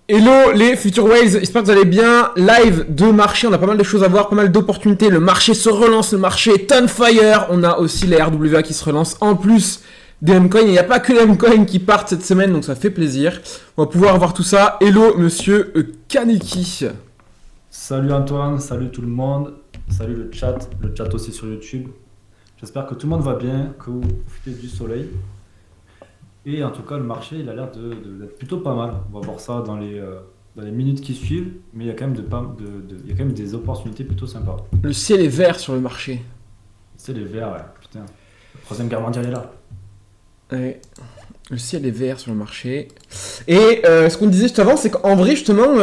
Hello les Future Whales, j'espère que vous allez bien. Live de marché, on a pas mal de choses à voir, pas mal d'opportunités. Le marché se relance, le marché est on fire. On a aussi les RWA qui se relancent en plus des M-Coins. Il n'y a pas que les M-Coins qui partent cette semaine, donc ça fait plaisir. On va pouvoir voir tout ça. Hello monsieur Kaneki. Salut Antoine, salut tout le monde, salut le chat aussi sur YouTube. J'espère que tout le monde va bien, que vous profitez du soleil. Et en tout cas, le marché, il a l'air d'être plutôt pas mal. On va voir ça dans les minutes qui suivent, mais il y a quand même, il y a quand même des opportunités plutôt sympas. Le ciel est vert sur le marché. C'est les verts, ouais, putain. La Troisième Guerre mondiale est là. Ouais. Le ciel est vert sur le marché. Et ce qu'on disait juste avant, c'est qu'en vrai, justement,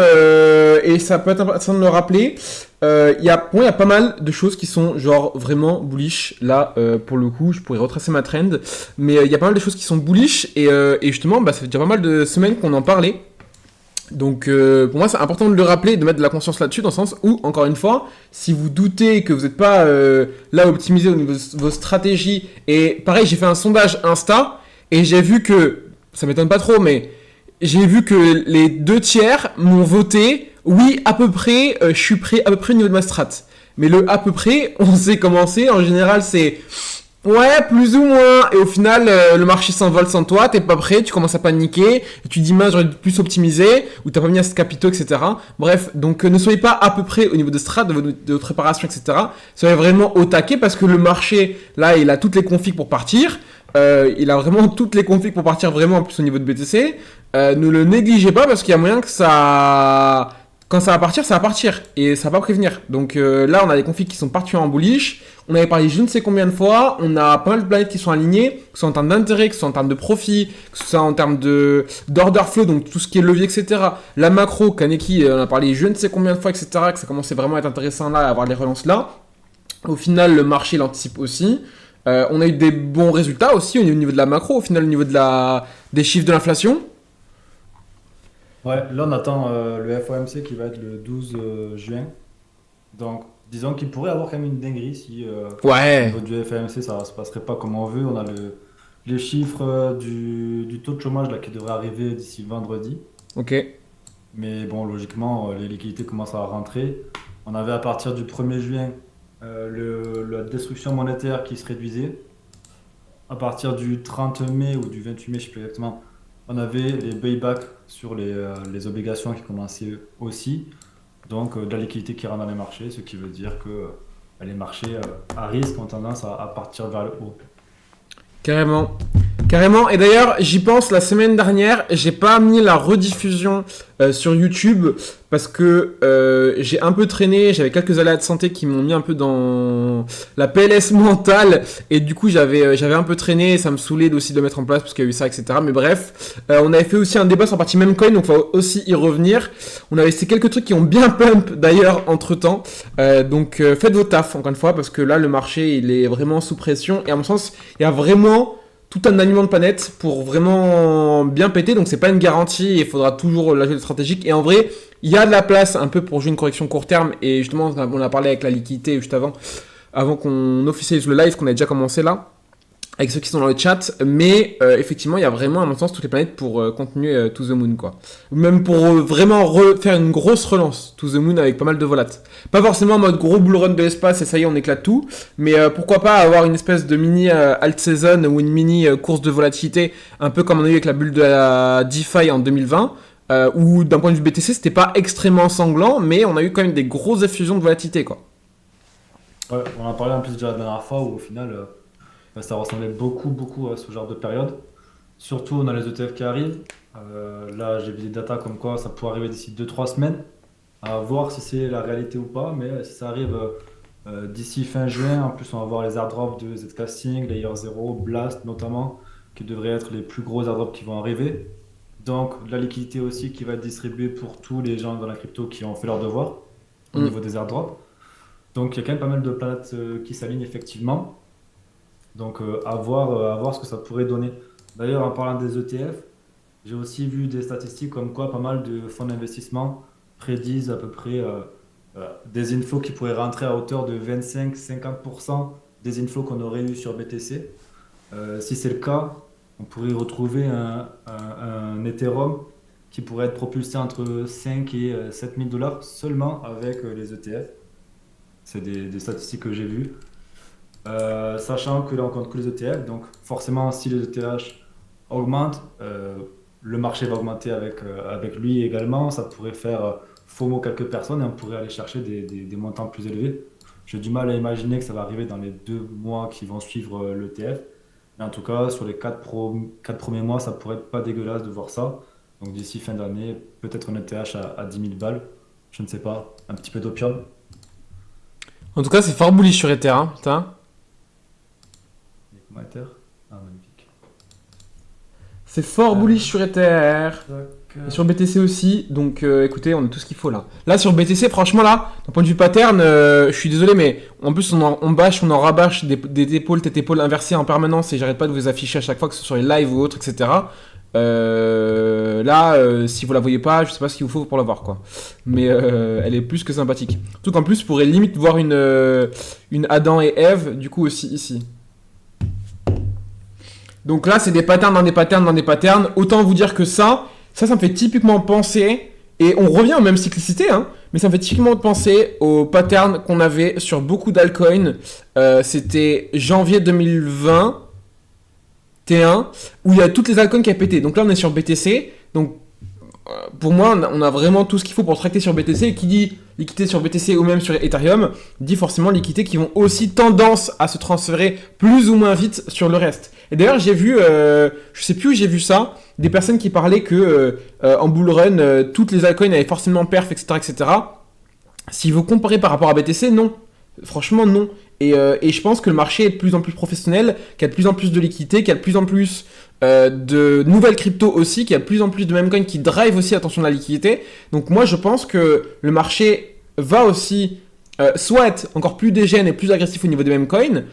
et ça peut être intéressant de le rappeler, pour moi, il y a pas mal de choses qui sont genre vraiment bullish. Là, pour le coup, je pourrais retracer ma trend. Mais il y a pas mal de choses qui sont bullish. Et justement, bah, ça fait déjà pas mal de semaines qu'on en parlait. Donc pour moi, c'est important de le rappeler, de mettre de la conscience là-dessus, dans le sens où, encore une fois, si vous doutez que vous n'êtes pas là optimisé au niveau de vos stratégies, et pareil, j'ai fait un sondage Insta, et j'ai vu que, ça m'étonne pas trop, mais j'ai vu que les deux tiers m'ont voté, oui, à peu près, je suis prêt à peu près au niveau de ma strat. Mais le à peu près, on sait comment c'est, en général c'est ouais, plus ou moins. Et au final, le marché s'envole sans toi, t'es pas prêt, tu commences à paniquer, et tu dis mince, j'aurais dû plus optimiser, ou t'as pas mis assez de capitaux, etc. Bref, donc ne soyez pas à peu près au niveau de strat, de votre préparation, etc. Soyez vraiment au taquet parce que le marché, là, il a toutes les configs pour partir. Il a vraiment toutes les configs pour partir vraiment en plus au niveau de BTC. Ne le négligez pas parce qu'il y a moyen que ça. Quand ça va partir, ça va partir. Et ça va pas prévenir. Donc là, on a des configs qui sont partis en bullish. On avait parlé je ne sais combien de fois. On a pas mal de planètes qui sont alignées, que ce soit en termes d'intérêt, que ce soit en termes de profit, que ce soit en termes d'order flow, donc tout ce qui est levier, etc. La macro, Kaneki, on a parlé je ne sais combien de fois, etc. Que ça commençait vraiment à être intéressant là, à avoir les relances là. Au final, le marché l'anticipe aussi. On a eu des bons résultats aussi au niveau de la macro, au final, au niveau des chiffres de l'inflation. Ouais, là on attend le FOMC qui va être le 12 juin. Donc, disons qu'il pourrait avoir quand même une dinguerie si au Ouais, niveau du FAMC ça ne se passerait pas comme on veut. On a les chiffres du taux de chômage là, qui devrait arriver d'ici vendredi. ok. Mais bon, logiquement, les liquidités commencent à rentrer. On avait à partir du 1er juin la destruction monétaire qui se réduisait. À partir du 30 mai ou du 28 mai, je ne sais plus exactement, on avait les buybacks sur les obligations qui commençaient aussi. Donc, de la liquidité qui rentre dans les marchés, ce qui veut dire que les marchés à risque ont tendance à partir vers le haut. Carrément. Carrément. Et d'ailleurs, j'y pense la semaine dernière, j'ai pas mis la rediffusion sur YouTube parce que j'ai un peu traîné, j'avais quelques aléas de santé qui m'ont mis un peu dans la PLS mentale et du coup j'avais un peu traîné, ça me saoulait aussi de le mettre en place parce qu'il y a eu ça, etc. Mais bref, on avait fait aussi un débat sur la partie meme coin, donc il faut aussi y revenir. On avait ces quelques trucs qui ont bien pump d'ailleurs entre temps. Donc faites vos taf encore une fois parce que là le marché il est vraiment sous pression et à mon sens il y a vraiment tout un alignement de planètes pour vraiment bien péter. Donc c'est pas une garantie, il faudra toujours la jouer stratégique. Et en vrai, il y a de la place un peu pour jouer une correction court terme. Et justement, on a parlé avec la liquidité juste avant qu'on officialise le live qu'on a déjà commencé là avec ceux qui sont dans le chat, mais effectivement, il y a vraiment, à mon sens, toutes les planètes pour continuer To The Moon, quoi. Ou même pour vraiment faire une grosse relance To The Moon avec pas mal de volates. Pas forcément en mode gros bull run de l'espace et ça y est, on éclate tout, mais pourquoi pas avoir une espèce de mini alt season ou une mini course de volatilité, un peu comme on a eu avec la bulle de la DeFi en 2020, où d'un point de vue BTC, c'était pas extrêmement sanglant, mais on a eu quand même des grosses effusions de volatilité, quoi. Ouais, on en a parlé en plus déjà la dernière fois où au final, ça ressemblait beaucoup à ce genre de période. Surtout, on a les ETF qui arrivent. Là, j'ai vu des datas comme quoi ça pourrait arriver d'ici 2 3 semaines. À voir si c'est la réalité ou pas, mais si ça arrive d'ici fin juin, en plus on va voir les airdrops de Zcasting, Layer 0, Blast notamment, qui devraient être les plus gros airdrops qui vont arriver. Donc de la liquidité aussi qui va être distribuée pour tous les gens dans la crypto qui ont fait leur devoir au Mm. niveau des airdrops. Donc il y a quand même pas mal de planètes qui s'alignent effectivement. Donc à voir ce que ça pourrait donner. D'ailleurs, en parlant des ETF, j'ai aussi vu des statistiques comme quoi pas mal de fonds d'investissement prédisent à peu près des infos qui pourraient rentrer à hauteur de 25-50% des infos qu'on aurait eu sur BTC. Si c'est le cas, on pourrait retrouver un Ethereum qui pourraient être propulsés entre 5 et 7 000 dollars seulement avec les ETF. C'est des statistiques que j'ai vues. Sachant que là, on compte que les ETF, donc forcément, si les ETH augmentent, le marché va augmenter avec lui également. Ça pourrait faire FOMO quelques personnes et on pourrait aller chercher des montants plus élevés. J'ai du mal à imaginer que ça va arriver dans les 2 mois qui vont suivre l'ETF. Mais en tout cas, sur les 4 premiers mois, ça pourrait être pas dégueulasse de voir ça. Donc d'ici fin d'année, peut-être un ETH à 10 000 balles. Je ne sais pas, un petit peu d'opium. En tout cas, c'est fort bullish sur Ether, hein, putain. Les commentaires. Ah, magnifique. C'est fort bullish sur Ether. Tac. Et sur BTC aussi, donc écoutez, on a tout ce qu'il faut là. Là sur BTC, franchement là, d'un point de vue pattern, je suis désolé, mais en plus on en rabâche des épaules, tête épaule inversées en permanence et j'arrête pas de vous afficher à chaque fois que ce soit sur les lives ou autres, etc. Si vous la voyez pas, je sais pas ce qu'il vous faut pour la voir quoi. Mais elle est plus que sympathique. Surtout qu'en plus, vous pourrez limite voir une Adam et Ève, du coup aussi ici. Donc là, c'est des patterns dans des patterns dans des patterns. Autant vous dire que ça me fait typiquement penser, et on revient aux mêmes cyclicités, hein, mais ça me fait typiquement penser aux patterns qu'on avait sur beaucoup d'altcoins. C'était janvier 2021, où il y a toutes les altcoins qui a pété. Donc là, on est sur BTC. Donc pour moi, on a vraiment tout ce qu'il faut pour tracter sur BTC. Et qui dit liquidité sur BTC ou même sur Ethereum, dit forcément liquidités qui vont aussi tendance à se transférer plus ou moins vite sur le reste. Et d'ailleurs, j'ai vu, je sais plus où j'ai vu ça, des personnes qui parlaient que en bull run, toutes les altcoins avaient forcément perf, etc., etc. Si vous comparez par rapport à BTC, non. Franchement, non. Et je pense que le marché est de plus en plus professionnel, qu'il y a de plus en plus de liquidités, qu'il y a de plus en plus de nouvelles cryptos aussi, qu'il y a de plus en plus de memcoins qui drive aussi l'attention de la liquidité. Donc moi, je pense que le marché va aussi soit être encore plus dégène et plus agressif au niveau des memcoins,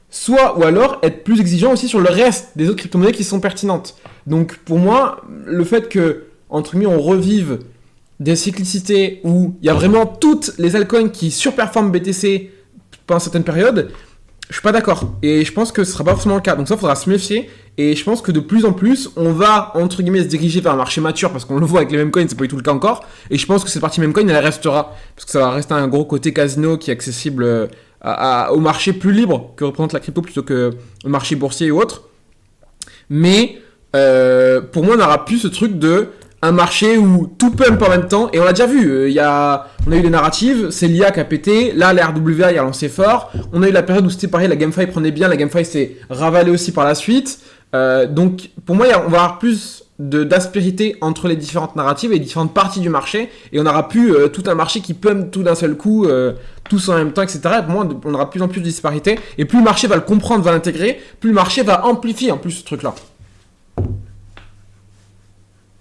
soit ou alors être plus exigeant aussi sur le reste des autres crypto-monnaies qui sont pertinentes. Donc pour moi, le fait que, entre guillemets, on revive des cyclicités où il y a vraiment toutes les altcoins qui surperforment BTC pendant certaines périodes, je suis pas d'accord. Et je pense que ce sera pas forcément le cas. Donc ça, il faudra se méfier. Et je pense que de plus en plus, on va, entre guillemets, se diriger vers un marché mature parce qu'on le voit avec les mêmes coins, c'est pas du tout le cas encore. Et je pense que cette partie même coin, elle restera. Parce que ça va rester un gros côté casino qui est accessible au marché plus libre que représente la crypto plutôt que au marché boursier ou autre. Mais pour moi, on n'aura plus ce truc de un marché où tout pump en même temps. Et on l'a déjà vu, on a eu des narratives, c'est l'IA qui a pété, là la RWA il a lancé fort, on a eu la période où c'était pareil, la GameFi prenait bien, la GameFi s'est ravalée aussi par la suite. Donc pour moi, on va avoir plus d'aspérité entre les différentes narratives et les différentes parties du marché, et on aura plus tout un marché qui pump tout d'un seul coup, tous en même temps, etc. Et pour moi, on aura de plus en plus de disparité, et plus le marché va le comprendre, va l'intégrer, plus le marché va amplifier en plus ce truc-là.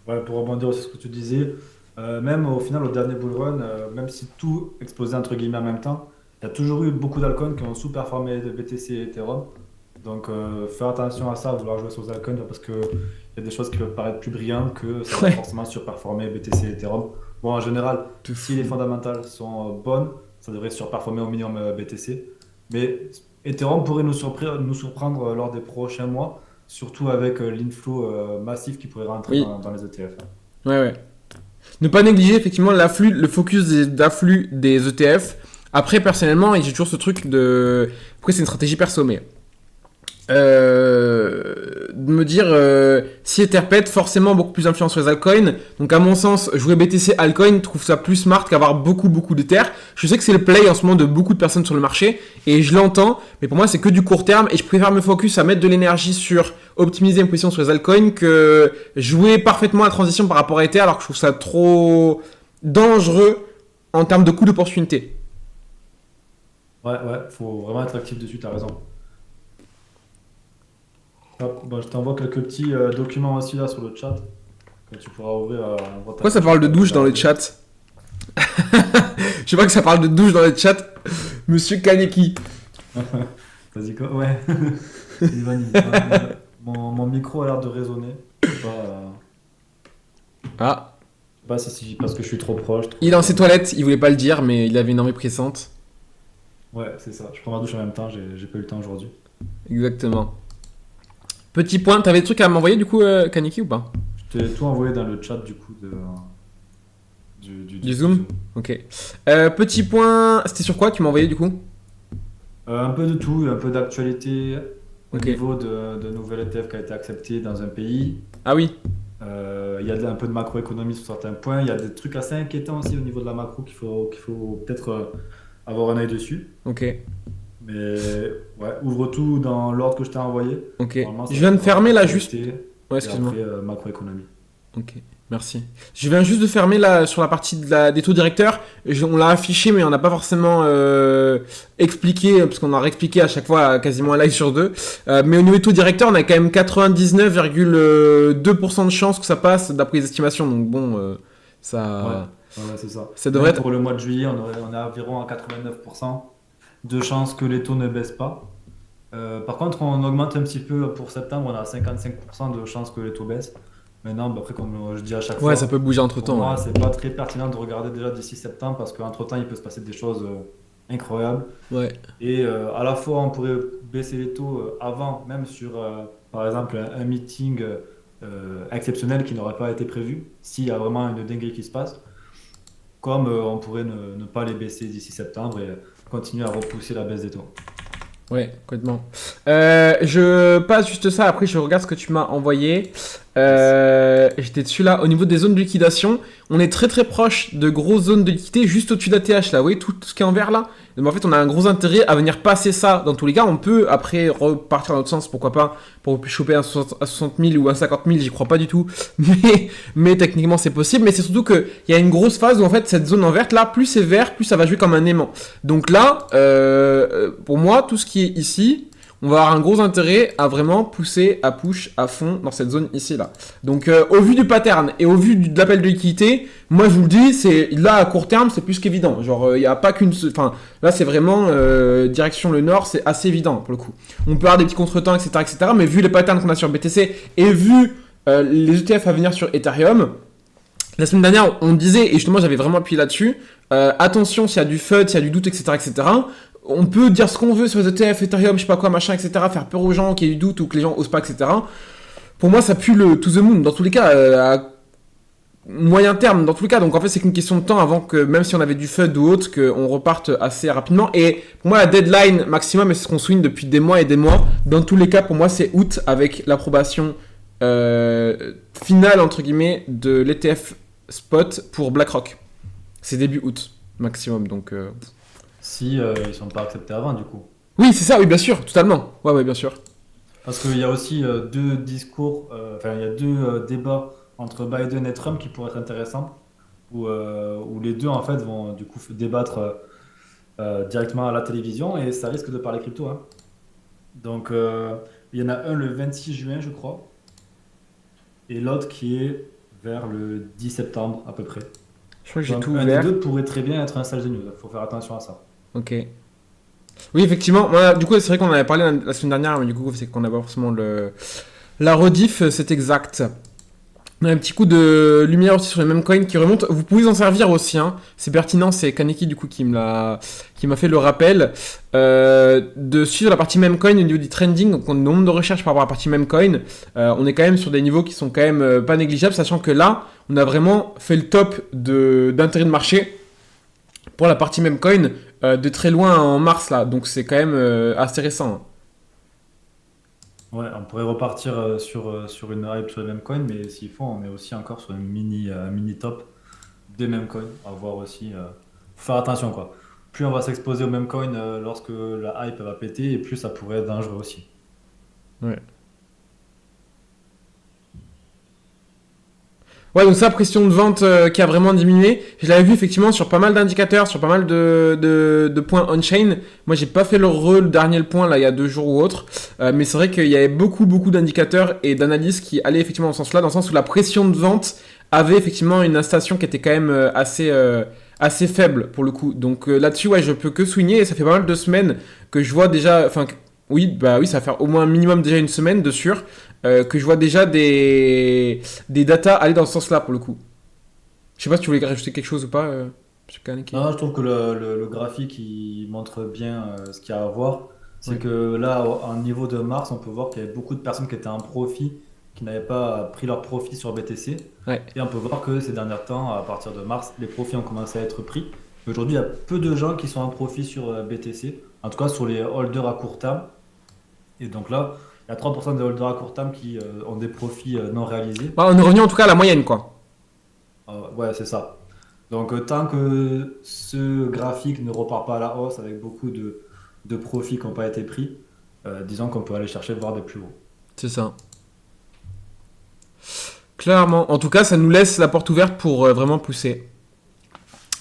Ouais, pour rebondir aussi sur ce que tu disais, même au final, au dernier bull run, même si tout explosait entre guillemets en même temps, il y a toujours eu beaucoup d'alcoins qui ont sous-performé de BTC et Ethereum. Donc, faire attention à ça, vouloir jouer sur les altcoins, parce qu'il y a des choses qui peuvent paraître plus brillantes que ça va Ouais. forcément surperformer BTC et Ethereum. Bon, en général, si les fondamentales sont bonnes, ça devrait surperformer au minimum BTC. Mais Ethereum pourrait nous surprendre lors des prochains mois, surtout avec l'inflow massif qui pourrait rentrer Oui, dans les ETF. ouais. Ne pas négliger effectivement le focus d'afflux des ETF. Après, personnellement, et j'ai toujours ce truc de... Après, c'est une stratégie perso, mais... de me dire si Ether pète, forcément beaucoup plus d'influence sur les altcoins. Donc à mon sens, jouer BTC altcoin, trouve ça plus smart qu'avoir beaucoup d'Ether. Je sais que c'est le play en ce moment de beaucoup de personnes sur le marché et je l'entends, mais pour moi c'est que du court terme et je préfère me focus à mettre de l'énergie sur optimiser une position sur les altcoins que jouer parfaitement la transition par rapport à Ether, alors que je trouve ça trop dangereux en termes de coût d'opportunité. Ouais, faut vraiment être actif dessus, t'as raison. Hop, bah, je t'envoie quelques petits documents aussi là sur le chat que tu pourras ouvrir en droite à Pourquoi ça gauche parle de pour douche dans le regarder. chat? Je sais pas que ça parle de douche dans le chat. Monsieur Kaneki. Vas-y, quoi? Ouais. Ivan, mon micro a l'air de résonner. Je sais pas, Ah, je sais pas si c'est parce que je suis trop proche. il est dans ses toilettes, il voulait pas le dire, mais il avait une envie pressante. Ouais, c'est ça. Je prends ma douche en même temps, j'ai pas eu le temps aujourd'hui. Exactement. Petit point, t'avais des trucs à m'envoyer du coup, Kaneki ou pas? Je t'ai tout envoyé dans le chat du coup Du du Zoom? Zoom. Ok. Petit point, c'était sur quoi tu m'as envoyé du coup? Un peu de tout, un peu d'actualité au Ok. niveau de nouvelles ETF qui a été acceptée dans un pays. Ah oui, Il y a un peu de macroéconomie sur certains points. Il y a des trucs assez inquiétants aussi au niveau de la macro qu'il faut peut-être avoir un œil dessus. ok, Mais ouais, ouvre tout dans l'ordre que je t'ai envoyé. ok. Normalement, Je ça viens de sera fermer là juste. actualité Ouais, et excuse-moi. après macroéconomie. Ok, merci. Je viens juste de fermer là sur la partie des taux directeurs. On l'a affiché, mais on n'a pas forcément expliqué, parce qu'on a réexpliqué à chaque fois quasiment un live sur deux. Mais au niveau des taux directeurs, on a quand même 99,2% de chances que ça passe d'après les estimations. Donc bon, Ouais, ça, ouais, c'est ça. ça devrait Même être. pour le mois de juillet, on est environ à 89% de chances que les taux ne baissent pas. Par contre, on augmente un petit peu pour septembre, on a 55% de chances que les taux baissent. Maintenant, bah, après, comme je dis à chaque Ouais, ça fois, peut bouger entre pour temps. Ouais. moi, c'est pas très pertinent de regarder déjà d'ici septembre parce qu'entre-temps, il peut se passer des choses incroyables. Ouais. Et à la fois, on pourrait baisser les taux avant, même sur, par exemple, un meeting exceptionnel qui n'aurait pas été prévu, s'il y a vraiment une dinguerie qui se passe, comme on pourrait ne pas les baisser d'ici septembre et continuer à repousser la baisse des taux. Ouais, complètement. Je passe juste ça, après je regarde ce que tu m'as envoyé. Yes. J'étais dessus là. Au niveau des zones de liquidation, on est très très proche de grosses zones de liquidité juste au-dessus de la TH là. Vous voyez tout ce qui est en vert là? Donc en fait, on a un gros intérêt à venir passer ça dans tous les cas. On peut après repartir dans l'autre sens, pourquoi pas, pour choper un 60 000 ou un 50 000, j'y crois pas du tout. Mais techniquement, c'est possible. Mais c'est surtout qu'il y a une grosse phase où en fait, cette zone en verte là, plus c'est vert, plus ça va jouer comme un aimant. Donc là, pour moi, tout ce qui est ici, on va avoir un gros intérêt à vraiment pousser, à push à fond dans cette zone ici là. Donc au vu du pattern et au vu de l'appel de liquidité, moi je vous le dis, c'est là à court terme c'est plus qu'évident. Genre il n'y a pas qu'une, enfin là c'est vraiment direction le nord, c'est assez évident pour le coup. On peut avoir des petits contretemps etc. Mais vu les patterns qu'on a sur BTC et vu les ETF à venir sur Ethereum, la semaine dernière, on disait, et justement j'avais vraiment appuyé là-dessus, attention s'il y a du FUD, s'il y a du doute, etc. On peut dire ce qu'on veut sur les ETF, Ethereum, je sais pas quoi, machin, etc. Faire peur aux gens, qu'il y ait du doute ou que les gens osent pas, etc. Pour moi, ça pue le to the moon, dans tous les cas, à moyen terme, dans tous les cas. Donc en fait, c'est qu'une question de temps avant que, même si on avait du FUD ou autre, qu'on reparte assez rapidement. Et pour moi, la deadline maximum, et c'est ce qu'on souligne depuis des mois et des mois, dans tous les cas, pour moi, c'est août avec l'approbation finale, entre guillemets, de l'ETF spot pour BlackRock. C'est début août maximum, donc... Si ils sont pas acceptés avant, du coup. Oui, c'est ça, oui, bien sûr, totalement. Ouais, ouais, bien sûr. Parce qu'il y a aussi deux discours, enfin, il y a deux débats entre Biden et Trump qui pourraient être intéressants, où les deux, en fait, vont du coup débattre directement à la télévision et ça risque de parler crypto, hein. Donc, il y en a un le 26 juin, je crois, et l'autre qui est vers le 10 septembre à peu près. Je crois que j'ai Donc, tout un des ouvert. deux pourrait très bien être un sales news. Il faut faire attention à ça. Ok. Oui, effectivement. Voilà, du coup, c'est vrai qu'on en avait parlé la semaine dernière, mais du coup, c'est qu'on n'a pas forcément la rediff, c'est exact. On a un petit coup de lumière aussi sur les mêmes coins qui remontent. Vous pouvez en servir aussi, hein. C'est pertinent. C'est Kaneki du coup qui m'a fait le rappel de suivre la partie meme coin au niveau du trending. Donc, on a un nombre de recherches par rapport à la partie meme coin. On est quand même sur des niveaux qui sont quand même pas négligeables, sachant que là, on a vraiment fait le top d'intérêt de marché pour la partie meme coin de très loin en mars là. Donc, c'est quand même assez récent, hein. Ouais, on pourrait repartir sur une hype sur les mêmes coins, mais s'il faut, on est aussi encore sur une mini top des mêmes coins. À voir aussi. Faut faire attention, quoi. Plus on va s'exposer aux mêmes coins lorsque la hype va péter, et plus ça pourrait être dangereux aussi. Ouais. Ouais, donc ça, pression de vente qui a vraiment diminué. Je l'avais vu effectivement sur pas mal d'indicateurs, sur pas mal de points on-chain. Moi, j'ai pas fait le dernier point là il y a 2 jours ou autre. Mais c'est vrai qu'il y avait beaucoup d'indicateurs et d'analyses qui allaient effectivement dans ce sens-là, dans le sens où la pression de vente avait effectivement une incitation qui était quand même assez faible pour le coup. Donc là-dessus, ouais, je peux que souligner. Et ça fait pas mal de semaines que je vois déjà. Enfin, oui, bah oui, ça va faire au moins un minimum déjà une semaine de sûr que je vois déjà des datas aller dans ce sens-là pour le coup. Je sais pas si tu voulais rajouter quelque chose ou pas, monsieur Kaneki. Non, je trouve que le graphique il montre bien ce qu'il y a à voir. C'est Ouais. que là, au niveau de mars, on peut voir qu'il y avait beaucoup de personnes qui étaient en profit qui n'avaient pas pris leur profit sur BTC. Ouais. Et on peut voir que ces derniers temps, à partir de mars, les profits ont commencé à être pris. Aujourd'hui, il y a peu de gens qui sont en profit sur BTC, en tout cas sur les holders à court terme. Et donc là, il y a 3% des holders à court terme qui ont des profits non réalisés. Ouais, on est revenu en tout cas à la moyenne, quoi. Ouais, c'est ça. Donc tant que ce graphique ne repart pas à la hausse avec beaucoup de profits qui n'ont pas été pris, disons qu'on peut aller chercher voir des plus hauts. C'est ça. Clairement. En tout cas, ça nous laisse la porte ouverte pour vraiment pousser.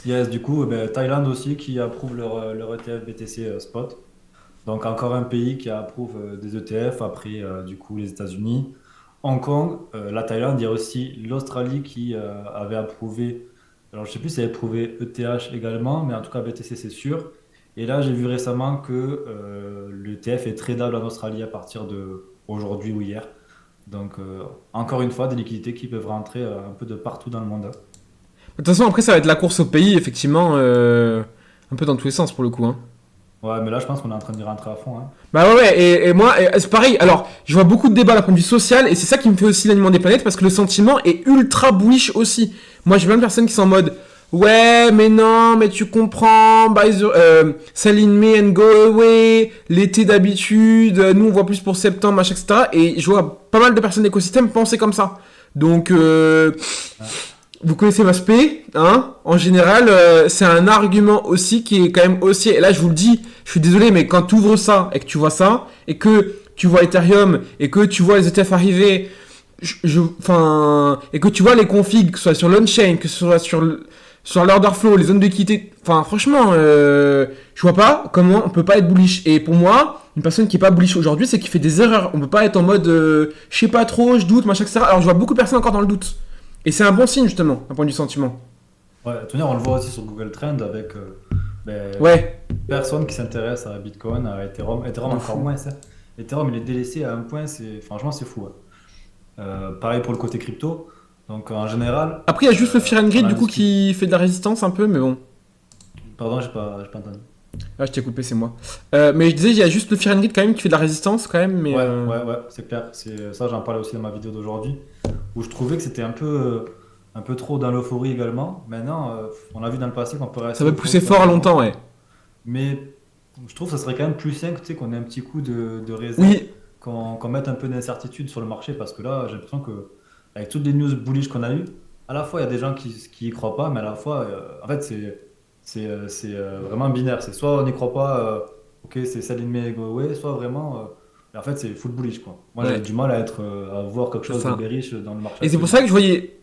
Yes, du coup, Thaïlande aussi qui approuve leur ETF BTC Spot. Donc encore un pays qui approuve des ETF, après du coup les États-Unis, Hong Kong, la Thaïlande, il y a aussi l'Australie qui avait approuvé, alors je sais plus si elle avait approuvé ETH également, mais en tout cas BTC c'est sûr. Et là j'ai vu récemment que l'ETF est tradable en Australie à partir de aujourd'hui ou hier. Donc encore une fois des liquidités qui peuvent rentrer un peu de partout dans le monde. De toute façon, après, ça va être la course au pays, effectivement, un peu dans tous les sens pour le coup. Hein. Ouais, mais là je pense qu'on est en train d'y rentrer à fond, hein. Bah ouais, et moi, c'est pareil. Alors, je vois beaucoup de débats d'un point de vue social, et c'est ça qui me fait aussi l'alignement des planètes, parce que le sentiment est ultra bullish aussi. Moi, j'ai plein de personnes qui sont en mode, ouais, mais non, mais tu comprends, sell in May and go away, l'été d'habitude, nous on voit plus pour septembre, machin, etc. Et je vois pas mal de personnes d'écosystème penser comme ça. Donc, vous connaissez ma spé, hein. En général, c'est un argument aussi qui est quand même haussier. Et là, je vous le dis, je suis désolé, mais quand tu ouvres ça et que tu vois ça, et que tu vois Ethereum, et que tu vois les ETF arriver, et que tu vois les configs, que ce soit sur l'on-chain, que ce soit sur l'order flow, les zones de liquidité, enfin, franchement, je vois pas comment on peut pas être bullish. Et pour moi, une personne qui est pas bullish aujourd'hui, c'est qui fait des erreurs. On peut pas être en mode, je sais pas trop, je doute, machin, etc. Alors, je vois beaucoup de personnes encore dans le doute. Et c'est un bon signe, justement, d'un point de vue sentiment. Ouais, tenir, on le voit aussi sur Google Trend avec Ouais. personne qui s'intéresse à Bitcoin, à Ethereum. Ethereum encore moins, ça. Ethereum, il est délaissé à un point, franchement, c'est fou, ouais. Pareil pour le côté crypto. Donc en général. Après, il y a juste le Fear and Greed, du coup, qui fait de la résistance un peu, mais bon. Pardon, j'ai pas entendu. Ah, je t'ai coupé, c'est moi. Mais je disais, il y a juste le Fear and Greed quand même qui fait de la résistance, quand même. Mais, ouais, c'est clair. Ça, j'en parlais aussi dans ma vidéo d'aujourd'hui, où je trouvais que c'était un peu trop dans l'euphorie également. Maintenant, on a vu dans le passé qu'on peut rester. Ça peut pousser fort longtemps, ouais. Mais je trouve que ça serait quand même plus sain tu sais, qu'on ait un petit coup de réserve, Oui. qu'on mette un peu d'incertitude sur le marché, parce que là, j'ai l'impression que avec toutes les news bullish qu'on a eues, à la fois il y a des gens qui y croient pas, mais à la fois, en fait, c'est vraiment binaire. C'est soit on n'y croit pas, ok, c'est sell in May, go away, soit vraiment, en fait, c'est full bullish, quoi. Moi, j'ai du mal à voir quelque chose de bearish dans le marché. Et c'est pour ça que je voyais.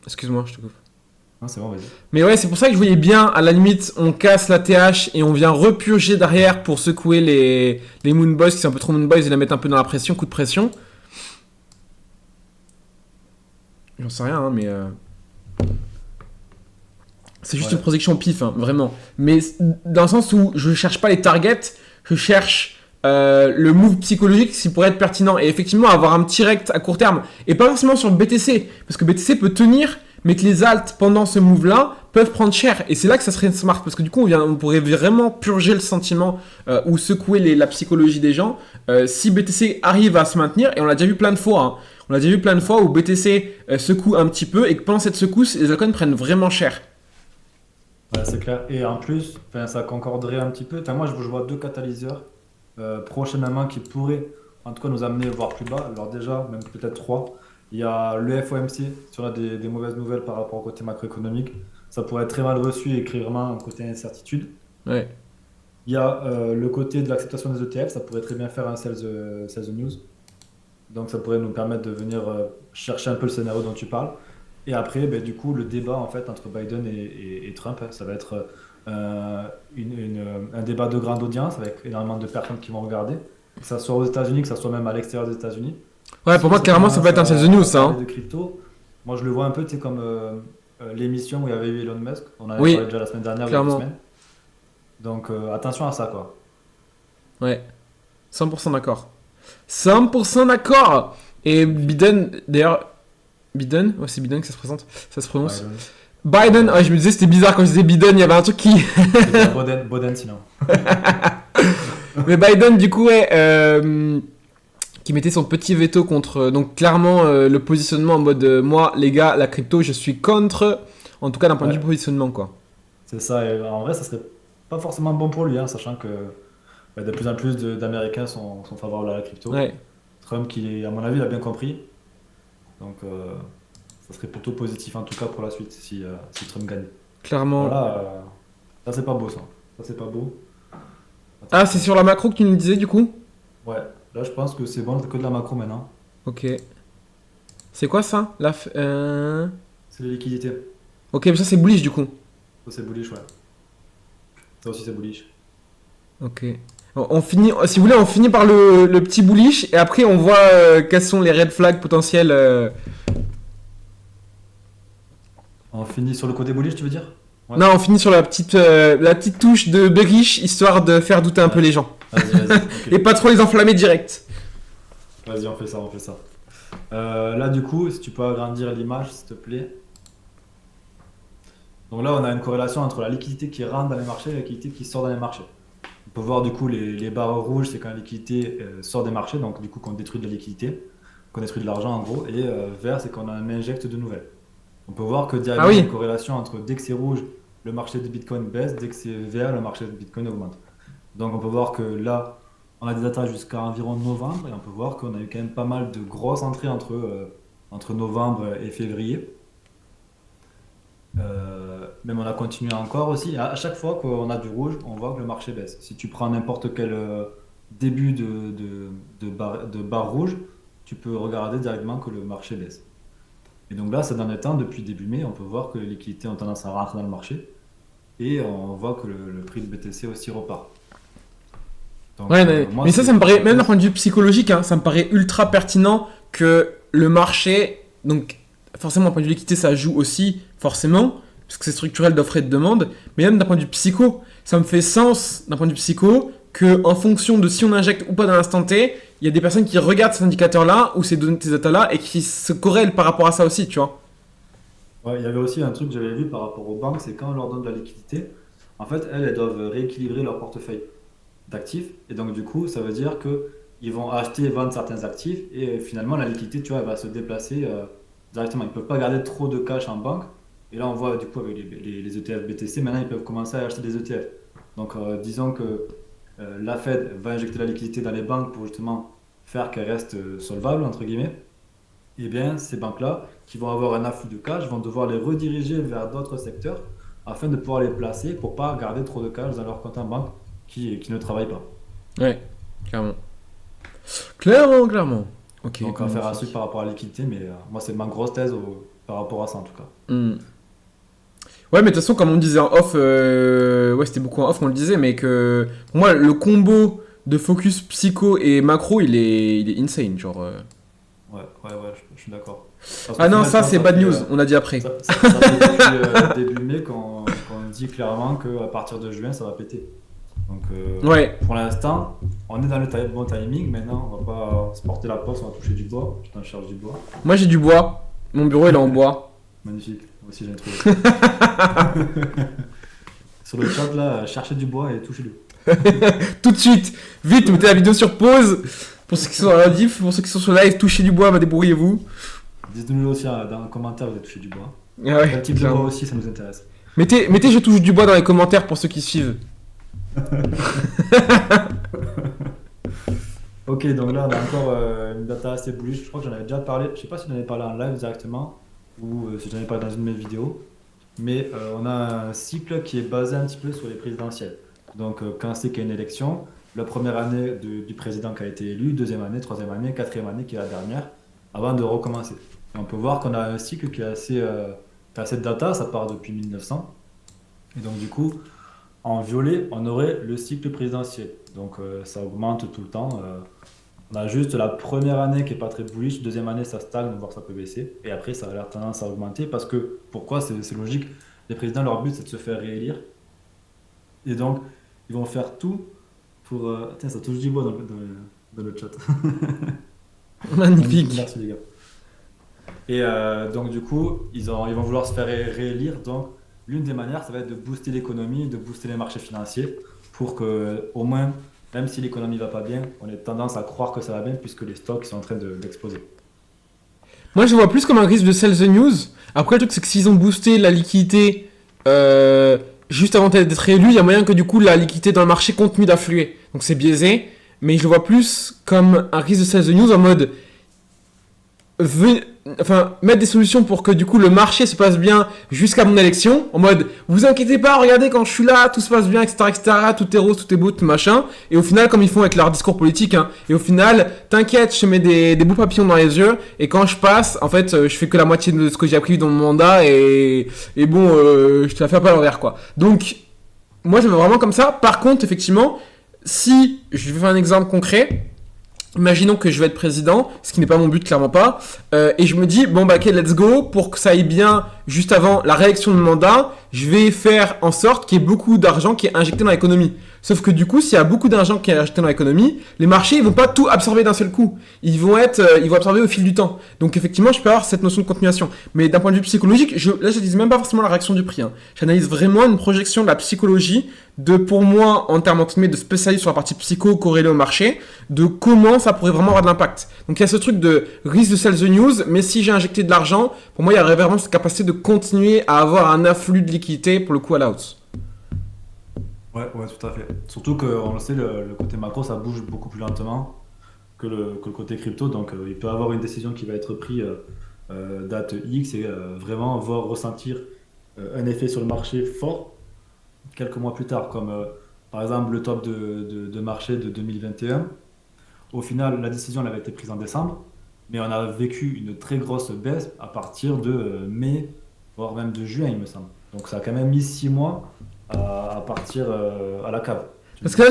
Excuse-moi, je te coupe. Non, c'est bon, vas-y. Mais ouais, c'est pour ça que je voyais bien, à la limite, on casse la TH et on vient repurger derrière pour secouer les Moon Boys qui sont un peu trop Moon Boys et la mettre un peu dans la pression, coup de pression. J'en sais rien, hein, mais. C'est juste une projection pif, hein, vraiment. Mais dans le sens où je cherche pas les targets, je cherche le move psychologique qui pourrait être pertinent. Et effectivement, avoir un petit rect à court terme. Et pas forcément sur le BTC. Parce que BTC peut tenir, mais que les alts, pendant ce move-là, peuvent prendre cher. Et c'est là que ça serait smart. Parce que du coup, on pourrait vraiment purger le sentiment ou secouer la psychologie des gens. Si BTC arrive à se maintenir, et on l'a déjà vu plein de fois, hein, on l'a déjà vu plein de fois où BTC secoue un petit peu et que pendant cette secousse, les altcoins prennent vraiment cher. Ouais, c'est clair. Et en plus, ça concorderait un petit peu. Moi, je vois deux catalyseurs prochainement qui pourraient, en tout cas, nous amener voire plus bas. Alors déjà, même peut-être trois. Il y a le FOMC, si on a des mauvaises nouvelles par rapport au côté macroéconomique. Ça pourrait être très mal reçu et créer vraiment un côté incertitude. Ouais. Il y a le côté de l'acceptation des ETF. Ça pourrait très bien faire un sell the news. Donc ça pourrait nous permettre de venir chercher un peu le scénario dont tu parles. Et après, du coup, le débat en fait entre Biden et Trump, ça va être un débat de grande audience avec énormément de personnes qui vont regarder, que ça soit aux États-Unis, que ça soit même à l'extérieur des États-Unis. Ouais, pour moi, clairement, ça peut être un sell the news, ça. Hein. De crypto, moi, je le vois un peu, comme l'émission où il y avait eu Elon Musk. On en avait Oui, parlé déjà la semaine dernière, il y a 2 semaines. Donc attention à ça, quoi. Ouais, 100% d'accord. 100% d'accord. Et Biden, d'ailleurs, Biden, ouais, c'est Biden que ça se prononce. Biden, ouais, je me disais c'était bizarre quand je disais Biden, il y avait un truc qui. Boden sinon. Mais Biden, du coup, ouais, qui mettait son petit veto contre. Donc, clairement, le positionnement en mode moi, les gars, la crypto, je suis contre. En tout cas, d'un point de vue Ouais, positionnement, quoi. c'est ça. Et en vrai, ça serait pas forcément bon pour lui, hein, sachant que de plus en plus d'Américains sont favorables à la crypto. Ouais, Trump, qui, à mon avis, l'a bien compris. Donc, ça serait plutôt positif, en tout cas pour la suite, si Trump gagne. clairement. Voilà, ça c'est pas beau, ça. Ça c'est pas beau. Ah, Attends. c'est sur la macro que tu nous disais, du coup? Ouais, là je pense que c'est bon, que de la macro maintenant. Ok. C'est quoi ça? C'est les liquidités. Ok, mais ça, c'est bullish, du coup. Ça c'est bullish, ouais. Ça aussi c'est bullish. Ok. On finit, si vous voulez, on finit par le petit bullish et après on voit quels sont les red flags potentiels. On finit sur le côté bullish, tu veux dire? Ouais. Non, on finit sur la petite touche de bearish histoire de faire douter un peu Ouais. les gens Vas-y, et ok. pas trop les enflammer direct. Vas-y, on fait ça, on fait ça. Là du coup, si tu peux agrandir l'image, s'il te plaît. Donc là, on a une corrélation entre la liquidité qui rentre dans les marchés et la liquidité qui sort dans les marchés. On peut voir du coup les barres rouges, c'est quand la liquidité sort des marchés, donc du coup qu'on détruit de la liquidité, qu'on détruit de l'argent en gros, et vert, c'est qu'on en injecte de nouvelles. On peut voir que Ah directement il y a oui. une corrélation entre dès que c'est rouge, le marché de Bitcoin baisse, dès que c'est vert, le marché de Bitcoin augmente. Donc on peut voir que là, on a des datas jusqu'à environ novembre, et on peut voir qu'on a eu quand même pas mal de grosses entrées entre novembre et février. Même on a continué encore aussi. À chaque fois qu'on a du rouge, on voit que le marché baisse. Si tu prends n'importe quel début de barre rouge, tu peux regarder directement que le marché baisse. Et donc là, ces derniers temps, depuis début mai, on peut voir que les liquidités ont tendance à rentrer dans le marché et on voit que le prix de BTC aussi repart. Donc Ouais, mais, moi, mais ça me paraît, même d'un point c'est- de vue psychologique, hein, ça me paraît ultra pertinent que le marché, donc forcément d'un point de vue liquidité, ça joue aussi, forcément, parce que c'est structurel d'offre et de demande, mais même d'un point de vue psycho, ça me fait sens d'un point de vue psycho que en fonction de si on injecte ou pas dans l'instant T, il y a des personnes qui regardent ces indicateurs-là ou ces données, ces datas-là et qui se corrèlent par rapport à ça aussi, tu vois. Ouais, il y avait aussi un truc que j'avais vu par rapport aux banques, c'est quand on leur donne de la liquidité, en fait, elles doivent rééquilibrer leur portefeuille d'actifs. Et donc, du coup, ça veut dire que ils vont acheter et vendre certains actifs et finalement, la liquidité, tu vois, elle va se déplacer directement. Ils ne peuvent pas garder trop de cash en banque. Et là, on voit du coup avec les ETF BTC, maintenant, ils peuvent commencer à acheter des ETF. Donc, disons que la Fed va injecter la liquidité dans les banques pour justement faire qu'elles restent solvables, entre guillemets. Eh bien, ces banques-là, qui vont avoir un afflux de cash, vont devoir les rediriger vers d'autres secteurs afin de pouvoir les placer pour pas garder trop de cash dans leur compte en banque qui ne travaillent pas. Ouais, clairement. Clairement, clairement. Ok, Donc, affaire à suivre magnifique. par rapport à la liquidité, mais moi, c'est ma grosse thèse par rapport à ça en tout cas. Hmm. Ouais, mais de toute façon, comme on disait en off, ouais, c'était beaucoup en off, on le disait, mais que pour moi, le combo de focus psycho et macro, il est insane. Genre. Ouais, ouais, ouais, je suis d'accord. Parce qu'au Ah non, final, tu ça vois, c'est bad news, on a dit après. ça fait depuis début mai qu'on dit clairement qu'à partir de juin, ça va péter. Donc, Ouais, pour l'instant, on est dans le bon timing. Maintenant, on va pas se porter la poisse, on va toucher du bois. Je t'en charge du bois. moi j'ai du bois. Mon bureau il est en bois. Magnifique. Moi aussi, j'ai trouvé. Sur le chat, là, cherchez du bois et touchez-le. Tout de suite, vite, mettez la vidéo sur pause. Pour ceux qui sont dans la diff, pour ceux qui sont sur live, touchez du bois, bah débrouillez-vous. Dites-nous aussi dans les commentaires, vous avez touché du bois. Ah ouais, Quel type de bois clairement. aussi, ça nous intéresse. Mettez je touche du bois dans les commentaires pour ceux qui suivent. Ok, donc là, on a encore une data assez bullish. Je crois que j'en avais déjà parlé. Je sais pas si j'en avais parlé en live directement ou si j'en avais parlé dans une de mes vidéos. Mais on a un cycle qui est basé un petit peu sur les présidentielles. Donc, quand c'est qu'il y a une élection, la première année du président qui a été élu, deuxième année, troisième année, quatrième année qui est la dernière, avant de recommencer. Et on peut voir qu'on a un cycle qui a assez de data, ça part depuis 1900. Et donc, du coup, en violet, on aurait le cycle présidentiel. Donc, ça augmente tout le temps. On a juste la première année qui est pas très bullish, deuxième année ça stagne, voire ça peut baisser, et après ça a l'air tendance à augmenter parce que, pourquoi? C'est logique, les présidents, leur but c'est de se faire réélire, et donc ils vont faire tout pour... Tiens, ça touche du bois dans le chat. Magnifique. Merci les gars. Et donc du coup, ils vont vouloir se faire réélire, donc l'une des manières ça va être de booster l'économie, de booster les marchés financiers pour que au moins même si l'économie va pas bien, on a tendance à croire que ça va bien puisque les stocks sont en train d'exploser. Moi, je le vois plus comme un risque de sell the news. Après, le truc, c'est que s'ils ont boosté la liquidité juste avant d'être élu, il y a moyen que du coup, la liquidité dans le marché continue d'affluer. Donc, c'est biaisé. Mais je le vois plus comme un risque de sell the news en mode mettre des solutions pour que du coup le marché se passe bien jusqu'à mon élection, en mode vous inquiétez pas, regardez quand je suis là, tout se passe bien, etc., tout est rose, tout est beau, tout machin, et au final, comme ils font avec leur discours politique, hein, et au final, t'inquiète, je te mets des beaux papillons dans les yeux, et quand je passe, en fait, je fais que la moitié de ce que j'ai appris dans mon mandat, et bon, je te la fais pas à l'envers, quoi. Donc, moi, je me vois vraiment comme ça. Par contre, effectivement, si je vais faire un exemple concret, imaginons que je vais être président, ce qui n'est pas mon but, clairement pas, et je me dis, bon bah ok, let's go, pour que ça aille bien juste avant la réélection de mon mandat, je vais faire en sorte qu'il y ait beaucoup d'argent qui est injecté dans l'économie. Sauf que du coup, s'il y a beaucoup d'argent qui est injecté dans l'économie, les marchés ils vont pas tout absorber d'un seul coup. Ils vont absorber au fil du temps. Donc effectivement, je peux avoir cette notion de continuation. Mais d'un point de vue psychologique, là, je dis même pas forcément la réaction du prix. Hein. J'analyse vraiment une projection de la psychologie pour moi, en termes entre guillemets, de spécialiste sur la partie psycho corrélée au marché, de comment ça pourrait vraiment avoir de l'impact. Donc il y a ce truc de risque de sell the news, mais si j'ai injecté de l'argent, pour moi, il y aurait vraiment cette capacité de continuer à avoir un afflux de liquidité pour le coup à la hausse. Ouais, ouais, tout à fait. Surtout qu'on le sait, le côté macro, ça bouge beaucoup plus lentement que le côté crypto. Donc, il peut y avoir une décision qui va être prise date X et vraiment voir ressentir un effet sur le marché fort quelques mois plus tard, comme par exemple le top de marché de 2021. Au final, la décision elle avait été prise en décembre, mais on a vécu une très grosse baisse à partir de mai, voire même de juin, il me semble. Donc ça a quand même mis 6 mois à partir à la cave. Parce que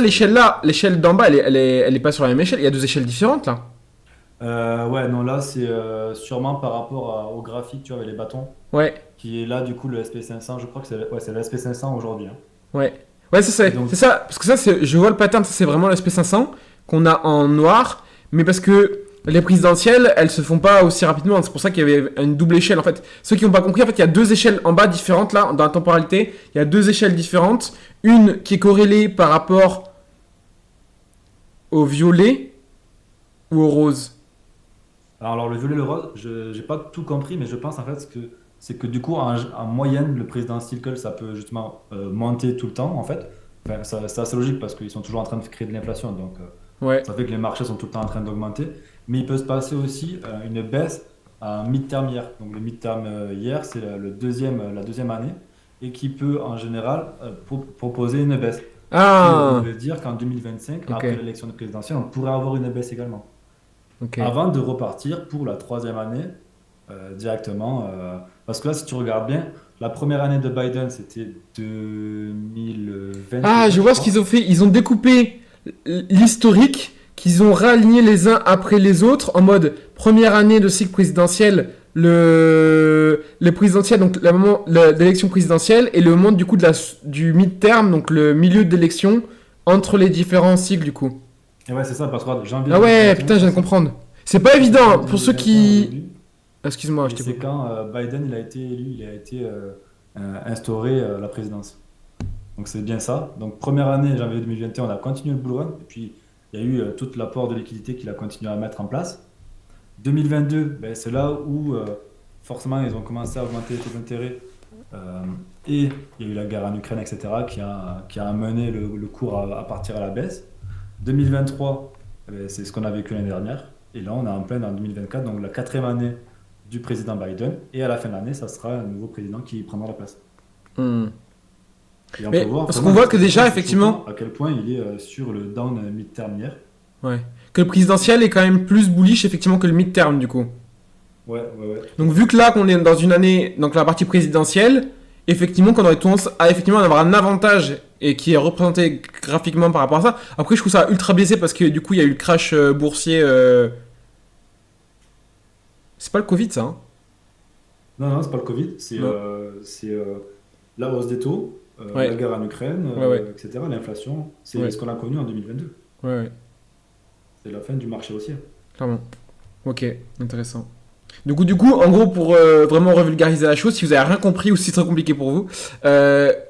l'échelle d'en bas, elle est pas sur la même échelle. Il y a deux échelles différentes là. Ouais, non, là c'est sûrement par rapport au graphique, tu vois, avec les bâtons, Ouais, qui est là du coup le SP500, je crois que c'est le SP500 aujourd'hui, hein. ouais. Ouais, Et donc, c'est ça. Parce que ça, je vois le pattern, ça c'est vraiment le SP500 qu'on a en noir. Mais parce que les présidentielles, elles se font pas aussi rapidement. C'est pour ça qu'il y avait une double échelle. En fait, ceux qui n'ont pas compris, en fait, il y a deux échelles en bas différentes là, dans la temporalité. Il y a deux échelles différentes. Une qui est corrélée par rapport au violet ou au rose. alors le violet et le rose, je n'ai pas tout compris, mais je pense en fait que c'est que du coup en moyenne le président cycle ça peut justement monter tout le temps en fait. Enfin, c'est assez logique parce qu'ils sont toujours en train de créer de l'inflation, donc Ouais. ça fait que les marchés sont tout le temps en train d'augmenter. Mais il peut se passer aussi une baisse à un midterm year. Donc le midterm year c'est la deuxième année et qui peut en général proposer une baisse. Ce qui Ah, veut dire qu'en 2025, ok, après l'élection présidentielle, on pourrait avoir une baisse également ok. avant de repartir pour la troisième année directement. Parce que là, si tu regardes bien, la première année de Biden, c'était Ah, 2021, je je vois ce qu'ils crois. ont fait. Ils ont découpé l'historique, qu'ils ont réaligné les uns après les autres en mode première année de cycle présidentiel, le présidentiel, donc le moment l'élection présidentielle, et le moment du coup du mid-term, donc le milieu d'élection entre les différents cycles du coup. Et ouais, c'est ça, parce que regarde, janvier Ah ouais, 2021, putain, je viens de comprendre. C'est pas c'est évident hein, janvier pour ceux 2021 qui. aujourd'hui. Excuse-moi, je Et t'ai c'est coupé. quand Biden il a été élu, il a été instauré la présidence. Donc c'est bien ça. Donc première année, janvier 2021, on a continué le bull run. Et puis il y a eu tout l'apport de liquidité qu'il a continué à mettre en place. 2022, ben, c'est là où forcément ils ont commencé à augmenter les taux d'intérêt. Euh, et il y a eu la guerre en Ukraine, etc., qui a amené le cours à partir à la baisse. 2023, eh ben, c'est ce qu'on a vécu l'année dernière. Et là, on est en pleine en 2024, donc la quatrième année du président Biden. Et à la fin de l'année, ça sera un nouveau président qui prendra la place. Hmm. Et on peut Mais voir parce vraiment qu'on le voit que déjà, statistiquement, c'est effectivement, choquant à quel point il est sur le down mid-term hier. ouais, que le présidentiel est quand même plus bullish effectivement que le mid-term du coup. Ouais, ouais, ouais. Donc vu que là qu'on est dans une année, donc la partie présidentielle, effectivement qu'on aurait tendance à effectivement avoir un avantage et qui est représenté graphiquement par rapport à ça. Après je trouve ça ultra biaisé parce que du coup il y a eu le crash boursier. C'est pas le Covid ça, hein. Non, non, c'est pas le Covid, Non. c'est la hausse des taux, la Ouais, guerre en Ukraine, ouais, ouais, etc., l'inflation. C'est ouais, ce qu'on a connu en 2022. ouais, ouais, C'est la fin du marché haussier. clairement. Ok, intéressant. Du coup, en gros, pour vraiment revulgariser la chose, si vous avez rien compris ou si c'est très compliqué pour vous,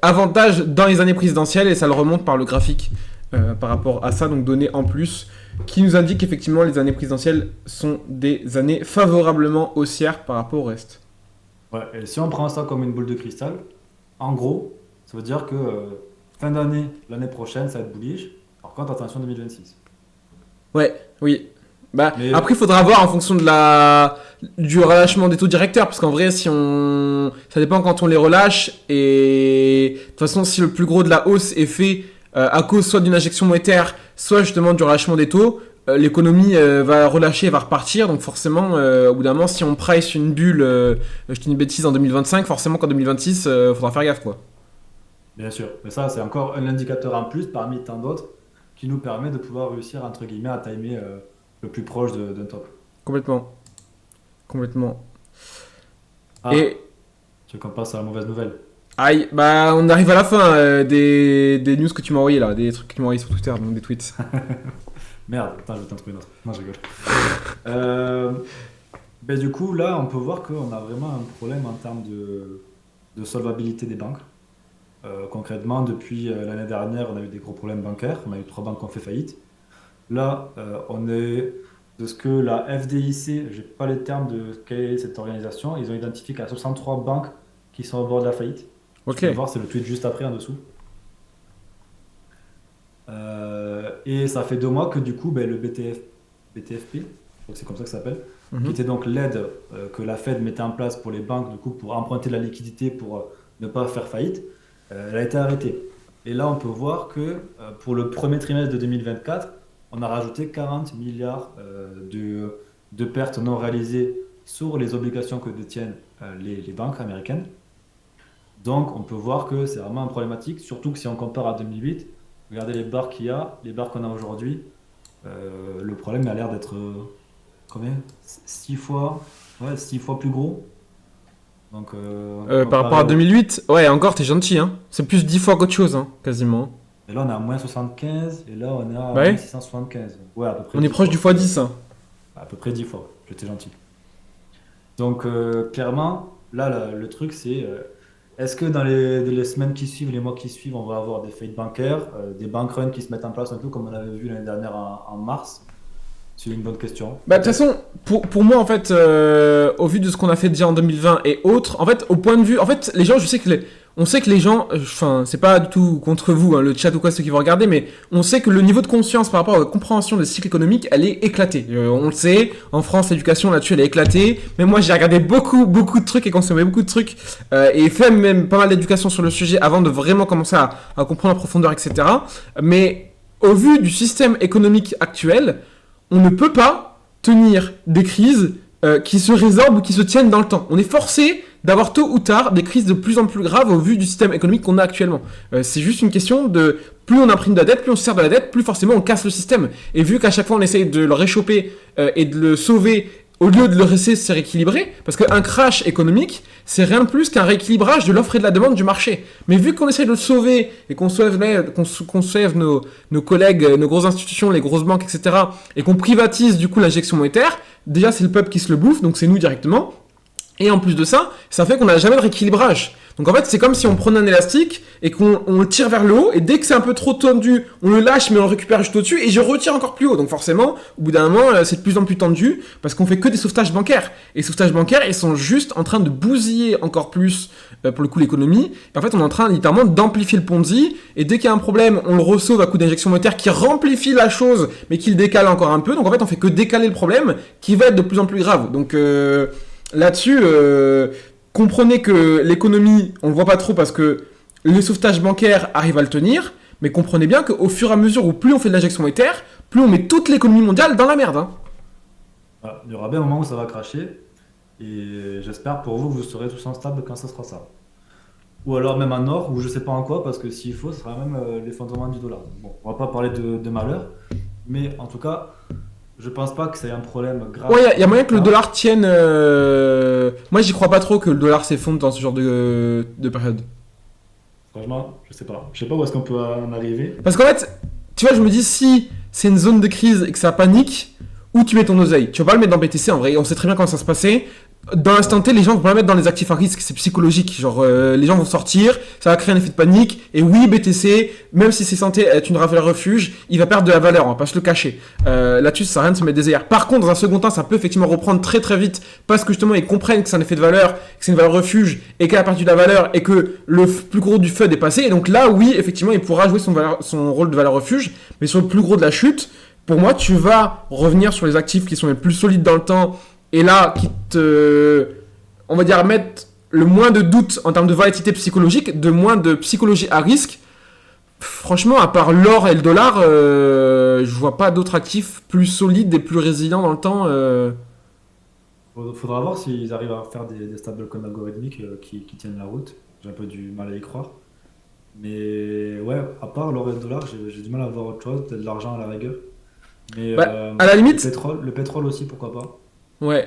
avantage dans les années présidentielles, et ça le remonte par le graphique par rapport à ça, donc données en plus, qui nous indiquent qu'effectivement les années présidentielles sont des années favorablement haussières par rapport au reste. Ouais, et si on prend ça comme une boule de cristal, en gros, ça veut dire que fin d'année, l'année prochaine, ça va être bullish. Par contre, attention 2026. Ouais, oui. Bah, Mais après, il faudra voir en fonction du relâchement des taux directeurs, parce qu'en vrai, ça dépend quand on les relâche, et de toute façon, si le plus gros de la hausse est fait à cause soit d'une injection monétaire, soit justement du relâchement des taux, l'économie va relâcher, va repartir, donc forcément, au bout d'un moment, si on price une bulle, je te dis une bêtise, en 2025, forcément qu'en 2026, faudra faire gaffe, quoi. bien sûr, mais ça, c'est encore un indicateur en plus parmi tant d'autres qui nous permet de pouvoir réussir, entre guillemets, à timer le plus proche d'un top. Complètement. Complètement. Ah, Et, tu veux qu'on passe à la mauvaise nouvelle? aïe, bah, on arrive à la fin des news que tu m'as envoyé là, des trucs que tu m'as envoyé sur Twitter, donc des tweets. Merde, attends, je vais t'en trouver une autre. Non, je rigole. Euh, ben, du coup, là, on peut voir qu'on a vraiment un problème en termes de solvabilité des banques. Concrètement, depuis l'année dernière, on a eu des gros problèmes bancaires. On a eu 3 banques qui ont fait faillite. Là, on est de ce que la FDIC, j'ai pas les termes de quelle est cette organisation, ils ont identifié qu'il y a 63 banques qui sont au bord de la faillite. Tu Ok. peux voir, c'est le tweet juste après en dessous. Et ça fait 2 mois que du coup, ben, le BTFP, je crois que c'est comme ça que ça s'appelle, qui Mhm. était donc l'aide que la Fed mettait en place pour les banques, du coup, pour emprunter de la liquidité pour ne pas faire faillite, elle a été arrêtée. Et là, on peut voir que pour le premier trimestre de 2024, on a rajouté 40 milliards de pertes non réalisées sur les obligations que détiennent les banques américaines. Donc, on peut voir que c'est vraiment problématique, surtout que si on compare à 2008, regardez les barres qu'il y a, les barres qu'on a aujourd'hui, le problème a l'air d'être combien? 6 fois, ouais, 6 fois plus gros. Donc, Par rapport comparé à au. 2008, ouais, encore, t'es gentil, hein. C'est plus 10 fois qu'autre chose, hein, quasiment. Et là, on est à moins 75, et là, on est à Bah moins ouais, 675. Ouais, à peu près on est 10 proche du fois. x10, hein. À peu près 10 fois, j'étais gentil. Donc, clairement, là, le truc, c'est est-ce que dans les semaines qui suivent, les mois qui suivent, on va avoir des faillites bancaires, des bank runs qui se mettent en place un peu comme on avait vu l'année dernière en mars? C'est une bonne question, Bah, de toute peut-être. façon, pour moi, en fait, au vu de ce qu'on a fait déjà en 2020 et autres, en fait, au point de vue. En fait, les gens, on sait que les gens. Enfin, c'est pas du tout contre vous, hein, le chat ou quoi, ceux qui vont regarder, mais on sait que le niveau de conscience par rapport à la compréhension des cycles économiques, elle est éclatée. On le sait, en France, l'éducation là-dessus, elle est éclatée. Mais moi, j'ai regardé beaucoup de trucs et consommé beaucoup de trucs, et fait même pas mal d'éducation sur le sujet avant de vraiment commencer à comprendre en profondeur, etc. Mais au vu du système économique actuel, on ne peut pas tenir des crises qui se résorbent ou qui se tiennent dans le temps. On est forcé d'avoir tôt ou tard des crises de plus en plus graves au vu du système économique qu'on a actuellement. C'est juste une question de plus on imprime de la dette, plus on se sert de la dette, plus forcément on casse le système. Et vu qu'à chaque fois on essaye de le réchauffer et de le sauver au lieu de le laisser se rééquilibrer, parce qu'un crash économique, c'est rien de plus qu'un rééquilibrage de l'offre et de la demande du marché. Mais vu qu'on essaye de le sauver et qu'on sauve nos collègues, nos grosses institutions, les grosses banques, etc., et qu'on privatise du coup l'injection monétaire, déjà c'est le peuple qui se le bouffe, donc c'est nous directement. Et en plus de ça, ça fait qu'on n'a jamais de rééquilibrage. Donc en fait, c'est comme si on prenait un élastique et qu'on le tire vers le haut, et dès que c'est un peu trop tendu, on le lâche mais on le récupère juste au-dessus, et je retire encore plus haut. Donc forcément, au bout d'un moment, c'est de plus en plus tendu, parce qu'on fait que des sauvetages bancaires. Et les sauvetages bancaires, ils sont juste en train de bousiller encore plus, pour le coup, l'économie. Et en fait, on est en train littéralement d'amplifier le Ponzi, et dès qu'il y a un problème, on le ressauve à coup d'injection monétaire qui ramplifie la chose, mais qui le décale encore un peu. Donc en fait, on fait que décaler le problème, qui va être de plus en plus grave. Donc là-dessus, comprenez que l'économie, on le voit pas trop parce que les sauvetages bancaires arrivent à le tenir, mais comprenez bien qu'au fur et à mesure où plus on fait de l'injection monétaire, plus on met toute l'économie mondiale dans la merde. Hein. Voilà. Il y aura bien un moment où ça va cracher, et j'espère pour vous que vous serez tous en stable quand ça sera ça. Ou alors même en or, ou je sais pas en quoi, parce que s'il faut, ce sera même l'effondrement du dollar. Bon, on va pas parler de malheur, mais en tout cas, je pense pas que c'est un problème grave Ouais, y a moyen que le là. dollar tienne. Moi, j'y crois pas trop que le dollar s'effondre dans ce genre de période. Franchement, je sais pas. Je sais pas où est-ce qu'on peut en arriver. Parce qu'en fait, tu vois, je me dis, si c'est une zone de crise et que ça panique, où tu mets ton oseille? Tu vas pas le mettre dans BTC en vrai, on sait très bien comment ça se passait. dans l'instant T, les gens vont pas mettre dans les actifs à risque, c'est psychologique. Genre, les gens vont sortir, ça va créer un effet de panique. Et oui, BTC, même si c'est censé être une valeur refuge, il va perdre de la valeur, on va pas se le cacher. Là-dessus, ça sert à rien de se mettre des airs. Par contre, dans un second temps, ça peut effectivement reprendre très très vite parce que justement, ils comprennent que c'est un effet de valeur, que c'est une valeur refuge et qu'elle a perdu de la valeur et que le plus gros du FUD est passé. Et donc là, oui, effectivement, il pourra jouer son rôle de valeur refuge. Mais sur le plus gros de la chute, pour moi, tu vas revenir sur les actifs qui sont les plus solides dans le temps. Et là, qui te, on va dire, mettre le moins de doute en termes de volatilité psychologique, de moins de psychologie à risque. Franchement, à part l'or et le dollar, je vois pas d'autres actifs plus solides et plus résilients dans le temps. Faudra voir s'ils arrivent à faire des stablecoins algorithmiques qui tiennent la route. J'ai un peu du mal à y croire. Mais ouais, à part l'or et le dollar, j'ai du mal à voir autre chose, peut-être de l'argent à la rigueur. Mais Bah, à la limite, le pétrole aussi, pourquoi pas. ouais.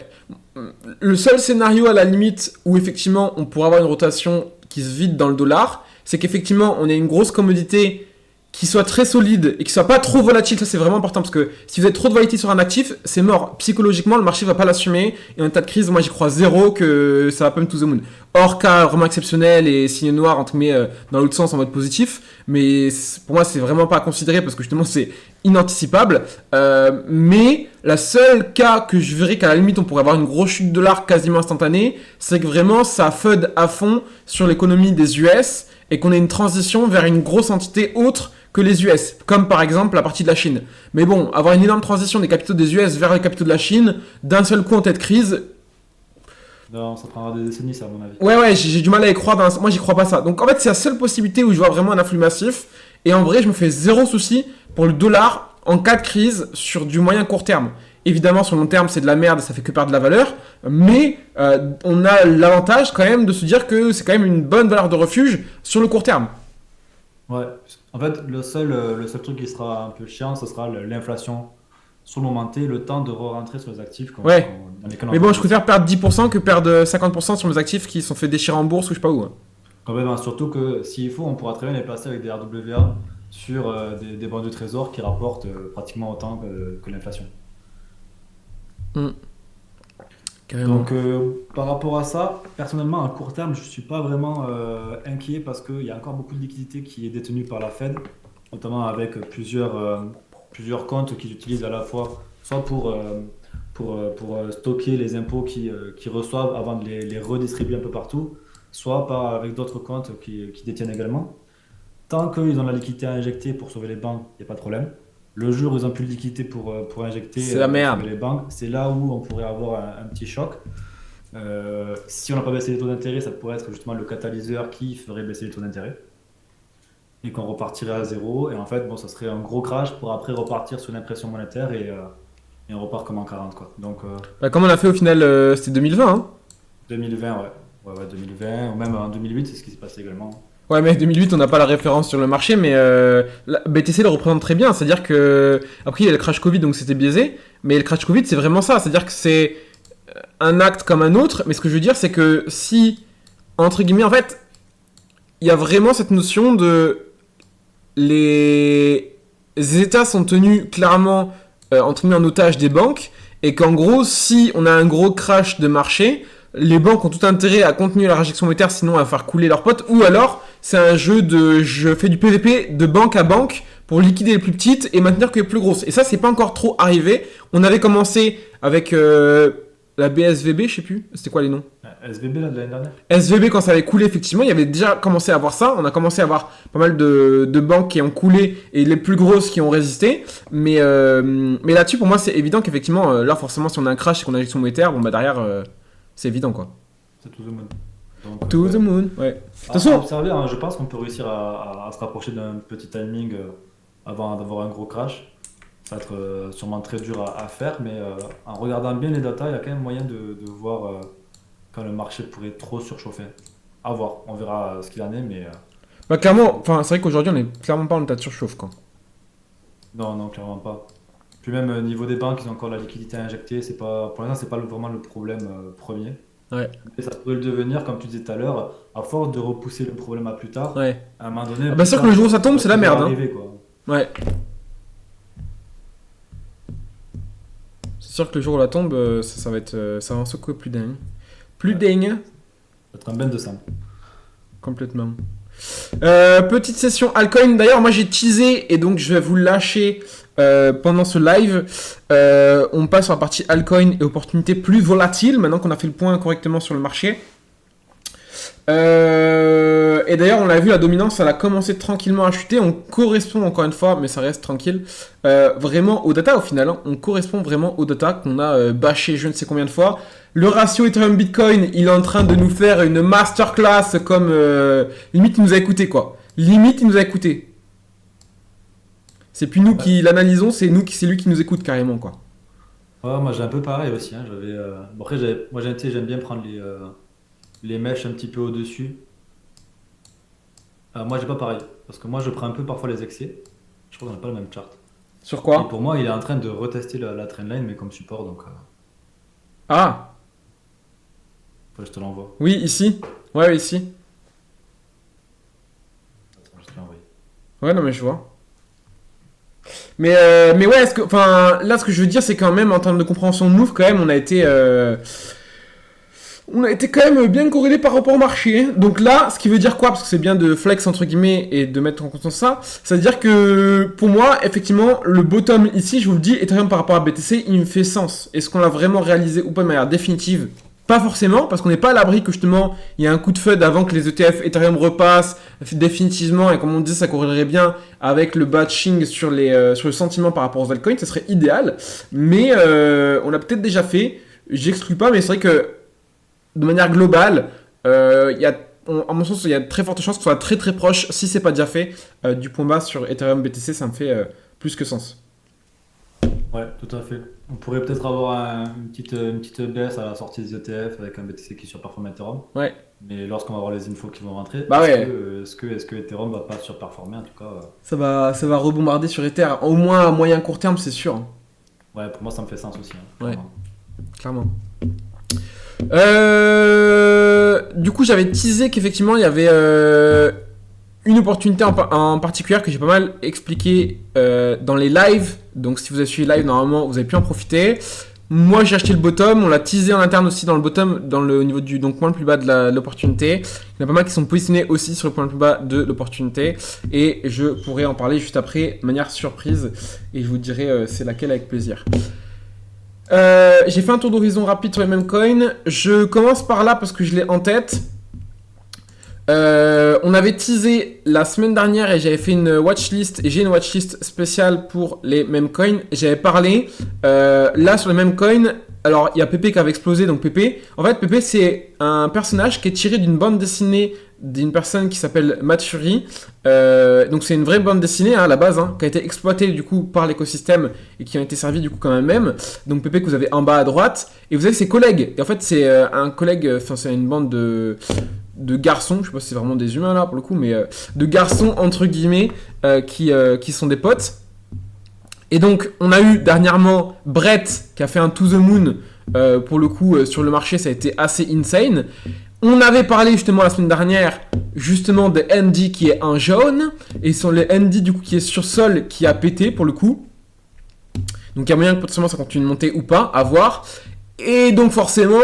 Le seul scénario à la limite où effectivement on pourrait avoir une rotation qui se vide dans le dollar, c'est qu'effectivement on ait une grosse commodité qui soit très solide et qui soit pas trop volatile. Ça c'est vraiment important parce que si vous avez trop de volatilité sur un actif, c'est mort. Psychologiquement, le marché va pas l'assumer. Et en tas de crise, moi j'y crois zéro que ça va pump to the moon. Hors cas vraiment exceptionnel et signe noir entre guillemets dans l'autre sens en mode positif. Mais pour moi c'est vraiment pas à considérer parce que justement c'est inanticipable. Mais la seule cas que je verrais qu'à la limite on pourrait avoir une grosse chute de dollar quasiment instantanée, c'est que vraiment ça FUD à fond sur l'économie des US et qu'on ait une transition vers une grosse entité autre que les US, comme par exemple la partie de la Chine. Mais bon, avoir une énorme transition des capitaux des US vers les capitaux de la Chine, d'un seul coup en tête crise, Non, ça prendra des décennies, ça, à mon avis. ouais, j'ai du mal à y croire. Moi, j'y crois pas ça. Donc en fait, c'est la seule possibilité où je vois vraiment un afflux massif. Et en vrai, je me fais zéro souci pour le dollar en cas de crise sur du moyen court terme. Évidemment, sur le long terme, c'est de la merde, ça fait que perdre de la valeur. Mais on a l'avantage quand même de se dire que c'est quand même une bonne valeur de refuge sur le court terme. Ouais. En fait, le seul truc qui sera un peu chiant, ce sera l'inflation sur le moment T, le temps de re-rentrer sur les actifs Ouais. dans lesquels on Mais peut bon, je investir. préfère perdre 10% que perdre 50% sur mes actifs qui se sont fait déchirer en bourse ou je sais pas où, hein. Quand même, hein, surtout que s'il faut, on pourra très bien les placer avec des RWA sur des bons de trésor qui rapportent pratiquement autant que l'inflation. Mm. Carrément. Donc, par rapport à ça, personnellement, à court terme, je ne suis pas vraiment inquiet parce qu'il y a encore beaucoup de liquidités qui est détenue par la Fed, notamment avec plusieurs comptes qu'ils utilisent à la fois, soit pour stocker les impôts qu'ils reçoivent avant de les redistribuer un peu partout, soit avec d'autres comptes qui détiennent également. Tant qu'ils ont la liquidité à injecter pour sauver les banques, il n'y a pas de problème. Le jour où ils n'ont plus de liquidité pour injecter, C'est la pour merde. sauver les banques, c'est là où on pourrait avoir un petit choc. Si on n'a pas baissé les taux d'intérêt, ça pourrait être justement le catalyseur qui ferait baisser les taux d'intérêt et qu'on repartirait à zéro. Et en fait, bon, ça serait un gros crash pour après repartir sur l'impression monétaire et on repart comme en 40, quoi. Donc Bah, comme on a fait au final, c'était 2020, hein. 2020, ouais. Ouais, 2020, ou même en 2008, c'est ce qui s'est passé également. Ouais, mais 2008, on n'a pas la référence sur le marché, mais BTC le représente très bien. C'est-à-dire que, après, il y a le crash Covid, donc c'était biaisé, mais le crash Covid, c'est vraiment ça. C'est-à-dire que c'est un acte comme un autre, mais ce que je veux dire, c'est que si, entre guillemets, en fait, il y a vraiment cette notion de. Les États sont tenus clairement, entre guillemets, en otage des banques, et qu'en gros, si on a un gros crash de marché, les banques ont tout intérêt à contenir la réjection monétaire, sinon à faire couler leurs potes, ou alors c'est un jeu de je fais du PVP de banque à banque pour liquider les plus petites et maintenir que les plus grosses. Et ça, c'est pas encore trop arrivé. On avait commencé avec la BSVB, je sais plus, c'était quoi les noms? SVB là, de l'année dernière? SVB, quand ça avait coulé, effectivement, il y avait déjà commencé à voir ça. On a commencé à avoir pas mal de banques qui ont coulé et les plus grosses qui ont résisté. Mais là-dessus, pour moi, c'est évident qu'effectivement, là, forcément, si on a un crash et qu'on a une injection monétaire, bon, bah derrière, c'est évident, quoi. C'est to the moon. Donc, To the ouais. moon, ouais. De toute À façon, observer, hein, je pense qu'on peut réussir à se rapprocher d'un petit timing avant d'avoir un gros crash. Ça va être sûrement très dur à faire, mais en regardant bien les datas, il y a quand même moyen de voir quand le marché pourrait trop surchauffer. À voir, on verra ce qu'il en est, mais bah, clairement, enfin, c'est vrai qu'aujourd'hui, on est clairement pas en état de surchauffe, quoi. non, non, clairement pas. Puis même au niveau des banques, ils ont encore la liquidité à injecter. C'est pas, pour l'instant, c'est pas vraiment le problème premier. Ouais, Mais ça pourrait le devenir, comme tu disais tout à l'heure, à force de repousser le problème à plus tard. ouais. À un moment donné, Ah bah, sûr que le jour où ça tombe, c'est la merde, hein. Arriver, quoi. Ouais. C'est sûr que le jour où la tombe, ça va être. Ça va en secouer plus d'un. Plus Ouais. dingue. Ça va être un ben de sang. Complètement. Petite session altcoin. D'ailleurs, moi j'ai teasé et donc je vais vous le lâcher pendant ce live. On passe sur la partie altcoin et opportunités plus volatiles maintenant qu'on a fait le point correctement sur le marché. Et d'ailleurs, on l'a vu, la dominance, elle a commencé tranquillement à chuter. On correspond encore une fois, mais ça reste tranquille, vraiment aux data au final. Hein. On correspond vraiment aux data qu'on a bâché je ne sais combien de fois. Le ratio Ethereum Bitcoin, il est en train de nous faire une masterclass comme limite il nous a écouté quoi. Limite il nous a écouté. C'est plus nous Ouais. qui l'analysons, c'est lui qui nous écoute carrément quoi. Ouais, moi j'ai un peu pareil aussi. Hein. Bon, après, moi j'aime bien prendre les mèches un petit peu au-dessus. Moi j'ai pas pareil. Parce que moi je prends un peu parfois les excès. Je crois qu'on n'a pas le même chart. Sur Et quoi? pour moi, il est en train de retester la trendline, mais comme support, donc Ah, je te l'envoie. oui, ici. Ouais, ici. Attends, je te l'envoie. Ouais, non mais je vois. Mais ouais, enfin, là, ce que je veux dire, c'est quand même, en termes de compréhension de move, quand même, on a été quand même bien corrélé par rapport au marché. Donc là, ce qui veut dire quoi? Parce que c'est bien de flex, entre guillemets, et de mettre en conscience ça. Ça veut dire que, pour moi, effectivement, le bottom ici, je vous le dis, Ethereum par rapport à BTC, il me fait sens. Est-ce qu'on l'a vraiment réalisé ou pas de manière définitive? Pas forcément, parce qu'on n'est pas à l'abri que justement il y a un coup de FUD avant que les ETF Ethereum repassent définitivement, et comme on dit, ça corrélerait bien avec le batching sur le sentiment par rapport aux altcoins, ça serait idéal. Mais on l'a peut-être déjà fait, j'exclus pas, mais c'est vrai que de manière globale, à mon sens, il y a de très fortes chances qu'on soit très très proche, si c'est pas déjà fait, du point bas sur Ethereum BTC, ça me fait plus que sens. Ouais, tout à fait. On pourrait peut-être avoir une petite baisse à la sortie des ETF avec un BTC qui surperforme Ethereum. Ouais, Mais lorsqu'on va avoir les infos qui vont rentrer, bah ouais, est-ce que Ethereum va pas surperformer en tout cas ça va rebombarder sur Ether, au moins à moyen court terme, c'est sûr. Hein. Ouais, pour moi ça me fait sens aussi. Hein, Ouais. clairement. Clairement. Du coup, j'avais teasé qu'effectivement, il y avait une opportunité en particulier que j'ai pas mal expliqué dans les lives. Donc, si vous avez suivi les lives, normalement, vous avez pu en profiter. Moi, j'ai acheté le bottom. On l'a teasé en interne aussi dans le bottom, au niveau du point le plus bas de l'opportunité. Il y en a pas mal qui sont positionnés aussi sur le point le plus bas de l'opportunité. Et je pourrais en parler juste après, de manière surprise. Et je vous dirai c'est laquelle avec plaisir. J'ai fait un tour d'horizon rapide sur les mêmes coins. Je commence par là parce que je l'ai en tête. On avait teasé la semaine dernière et j'avais fait une watchlist. Et j'ai une watchlist spéciale pour les mêmes coins. J'avais parlé là sur les mêmes coins. Alors il y a Pépé qui avait explosé. Donc Pépé, en fait Pépé c'est un personnage qui est tiré d'une bande dessinée d'une personne qui s'appelle Matsuri. Donc c'est une vraie bande dessinée hein, à la base, hein, qui a été exploitée du coup par l'écosystème et qui a été servie du coup quand même. Donc Pépé que vous avez en bas à droite et vous avez ses collègues. Et en fait c'est un collègue, enfin c'est une bande de garçons, je sais pas si c'est vraiment des humains là pour le coup, mais de garçons entre guillemets qui sont des potes. Et donc on a eu dernièrement Brett qui a fait un To The Moon pour le coup sur le marché, ça a été assez insane. On avait parlé justement la semaine dernière justement de Andy qui est un jaune et sur le Andy du coup qui est sur sol qui a pété pour le coup. Donc il y a moyen que potentiellement ça continue de monter ou pas, à voir. Et donc forcément,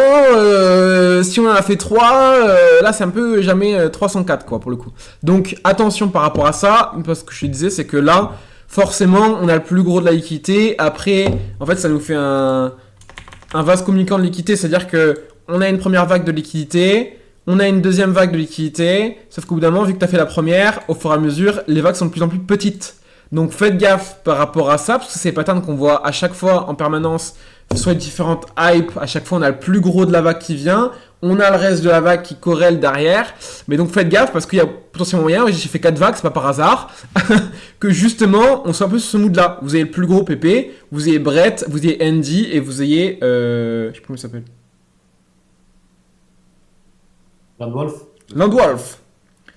si on en a fait 3, là c'est un peu jamais 304 quoi pour le coup. Donc attention par rapport à ça, parce que je te disais c'est que là, forcément on a le plus gros de la liquidité. Après, en fait ça nous fait un vase communicant de liquidité, c'est-à-dire que on a une première vague de liquidité, on a une deuxième vague de liquidité, sauf qu'au bout d'un moment, vu que tu as fait la première, au fur et à mesure, les vagues sont de plus en plus petites. Donc faites gaffe par rapport à ça, parce que c'est les patterns qu'on voit à chaque fois en permanence, soit différentes hypes, à chaque fois on a le plus gros de la vague qui vient, on a le reste de la vague qui corrèle derrière, mais donc faites gaffe parce qu'il y a potentiellement moyen, j'ai fait 4 vagues, c'est pas par hasard, que justement on soit un peu sur ce mood là. Vous avez le plus gros PP, vous ayez Brett, vous ayez Andy et vous ayez... je sais plus comment il s'appelle. Landwolf. Landwolf.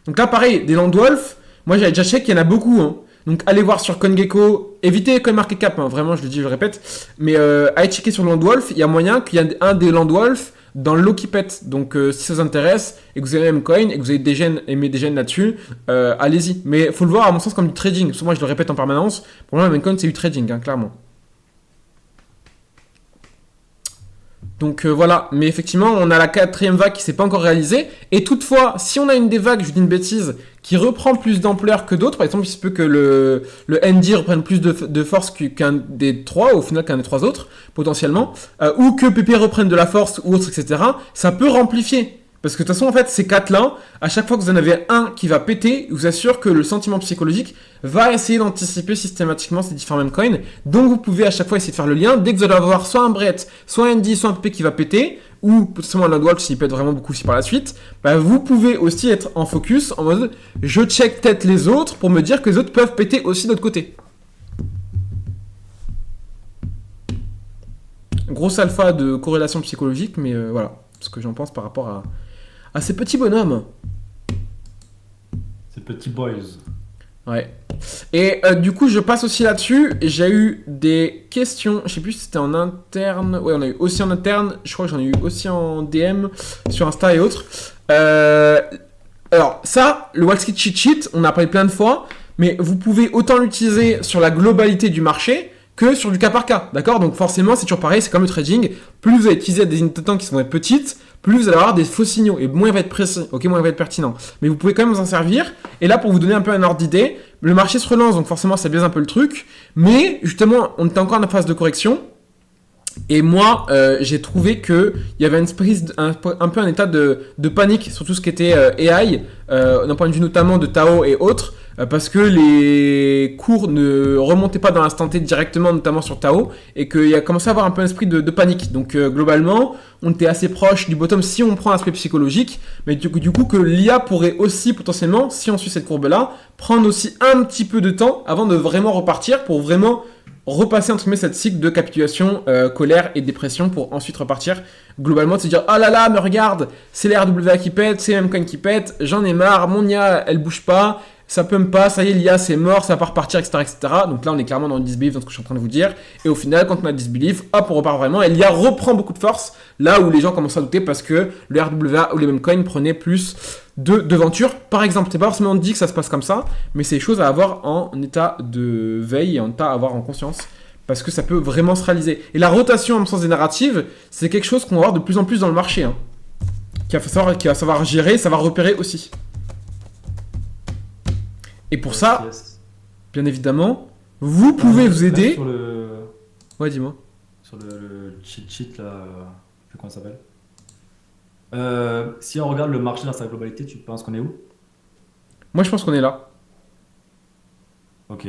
Donc là, pareil, des Landwolf, moi j'avais déjà check qu'il y en a beaucoup. Hein. Donc allez voir sur CoinGecko, évitez CoinMarketCap, hein, vraiment je le dis, je le répète. Mais allez checker sur Landwolf, il y a moyen qu'il y ait un des Landwolf dans le lot qui pète. Donc si ça vous intéresse et que vous avez même coin et que vous avez des gènes, aimé des gènes là-dessus, allez-y. Mais il faut le voir à mon sens comme du trading. Parce que moi je le répète en permanence, pour moi le coin c'est du trading, hein, clairement. Donc voilà, mais effectivement, on a la quatrième vague qui s'est pas encore réalisée. Et toutefois, si on a une des vagues, je dis une bêtise, qui reprend plus d'ampleur que d'autres, par exemple, il se peut que le ND reprenne plus de force qu'un des trois, au final qu'un des trois autres, potentiellement, ou que PP reprenne de la force ou autre, etc., ça peut amplifier. Parce que de toute façon, en fait, ces quatre-là, à chaque fois que vous en avez un qui va péter, je vous assure que le sentiment psychologique va essayer d'anticiper systématiquement ces différents coins. Donc vous pouvez à chaque fois essayer de faire le lien. Dès que vous allez avoir soit un Brett, soit un ND, soit un PP qui va péter, ou potentiellement un Landwalk s'il pète vraiment beaucoup aussi par la suite, bah, vous pouvez aussi être en focus, en mode je check peut-être les autres pour me dire que les autres peuvent péter aussi de l'autre côté. Grosse alpha de corrélation psychologique, mais voilà ce que j'en pense par rapport à ces petits bonhommes. Ces petits boys. Ouais. Et du coup, je passe aussi là-dessus. J'ai eu des questions. Je sais plus si c'était en interne. Ouais, on a eu aussi en interne. Je crois que j'en ai eu aussi en DM sur Insta et autres. Alors, ça, le Wall Street Cheat Sheet, on a parlé plein de fois. Mais vous pouvez autant l'utiliser sur la globalité du marché que sur du cas par cas. D'accord? Donc, forcément, c'est toujours pareil. C'est comme le trading. Plus vous allez utiliser des unités de temps qui sont petites, plus vous allez avoir des faux signaux et moins il va être précis, ok, moins il va être pertinent. Mais vous pouvez quand même vous en servir. Et là, pour vous donner un peu un ordre d'idée, le marché se relance, donc forcément ça biaise un peu le truc. Mais justement, on était encore en phase de correction. Et moi, j'ai trouvé qu'il y avait un peu un état de panique sur tout ce qui était AI, d'un point de vue notamment de Tao et autres, parce que les cours ne remontaient pas dans l'instant T directement, notamment sur Tao, et qu'il y a commencé à avoir un peu un esprit de panique. Donc globalement, on était assez proche du bottom si on prend l'aspect psychologique, mais du coup que l'IA pourrait aussi potentiellement, si on suit cette courbe-là, prendre aussi un petit peu de temps avant de vraiment repartir pour vraiment repasser entre guillemets cette cycle de capitulation, colère et dépression pour ensuite repartir globalement de se dire oh là là mais regarde c'est les RWA qui pètent, c'est les mêmes coins qui pètent, j'en ai marre, mon IA elle bouge pas, ça pump pas, ça y est l'IA c'est mort, ça va pas repartir etc. Donc là on est clairement dans le disbelief dans ce que je suis en train de vous dire et au final quand on a disbelief hop on repart vraiment et l'IA reprend beaucoup de force là où les gens commencent à douter parce que le RWA ou les mêmes coins prenaient plus de devanture. Par exemple, c'est pas forcément dit que ça se passe comme ça, mais c'est des choses à avoir en état de veille et en état à avoir en conscience, parce que ça peut vraiment se réaliser. Et la rotation en sens des narratives, c'est quelque chose qu'on va voir de plus en plus dans le marché, hein, qui va savoir gérer, savoir repérer aussi. Et pour ça, bien évidemment, vous pouvez vous aider. Sur le... Ouais, dis-moi. Sur le cheat sheet, là, je sais plus comment ça s'appelle. Si on regarde le marché dans sa globalité, tu penses qu'on est où? Moi, je pense qu'on est là. Ok.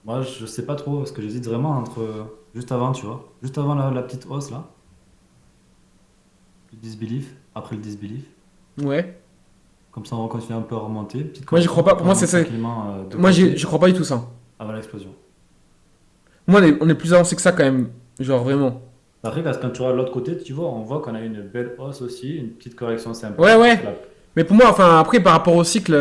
Moi, je sais pas trop, parce que j'hésite vraiment entre... Juste avant, tu vois. Juste avant la petite hausse, là. Le disbelief. Après le disbelief. Ouais. Comme ça, on va continuer un peu à remonter. Moi, j'y crois pas. Pour moi, c'est ça. Moi, j'y crois pas du tout, ça. Avant l'explosion. Moi, on est plus avancé que ça, quand même. Genre, vraiment. Après, quand tu regardes de l'autre côté, tu vois, on voit qu'on a une belle hausse aussi, une petite correction simple. Ouais, ouais. Mais pour moi, enfin, après, par rapport au cycle...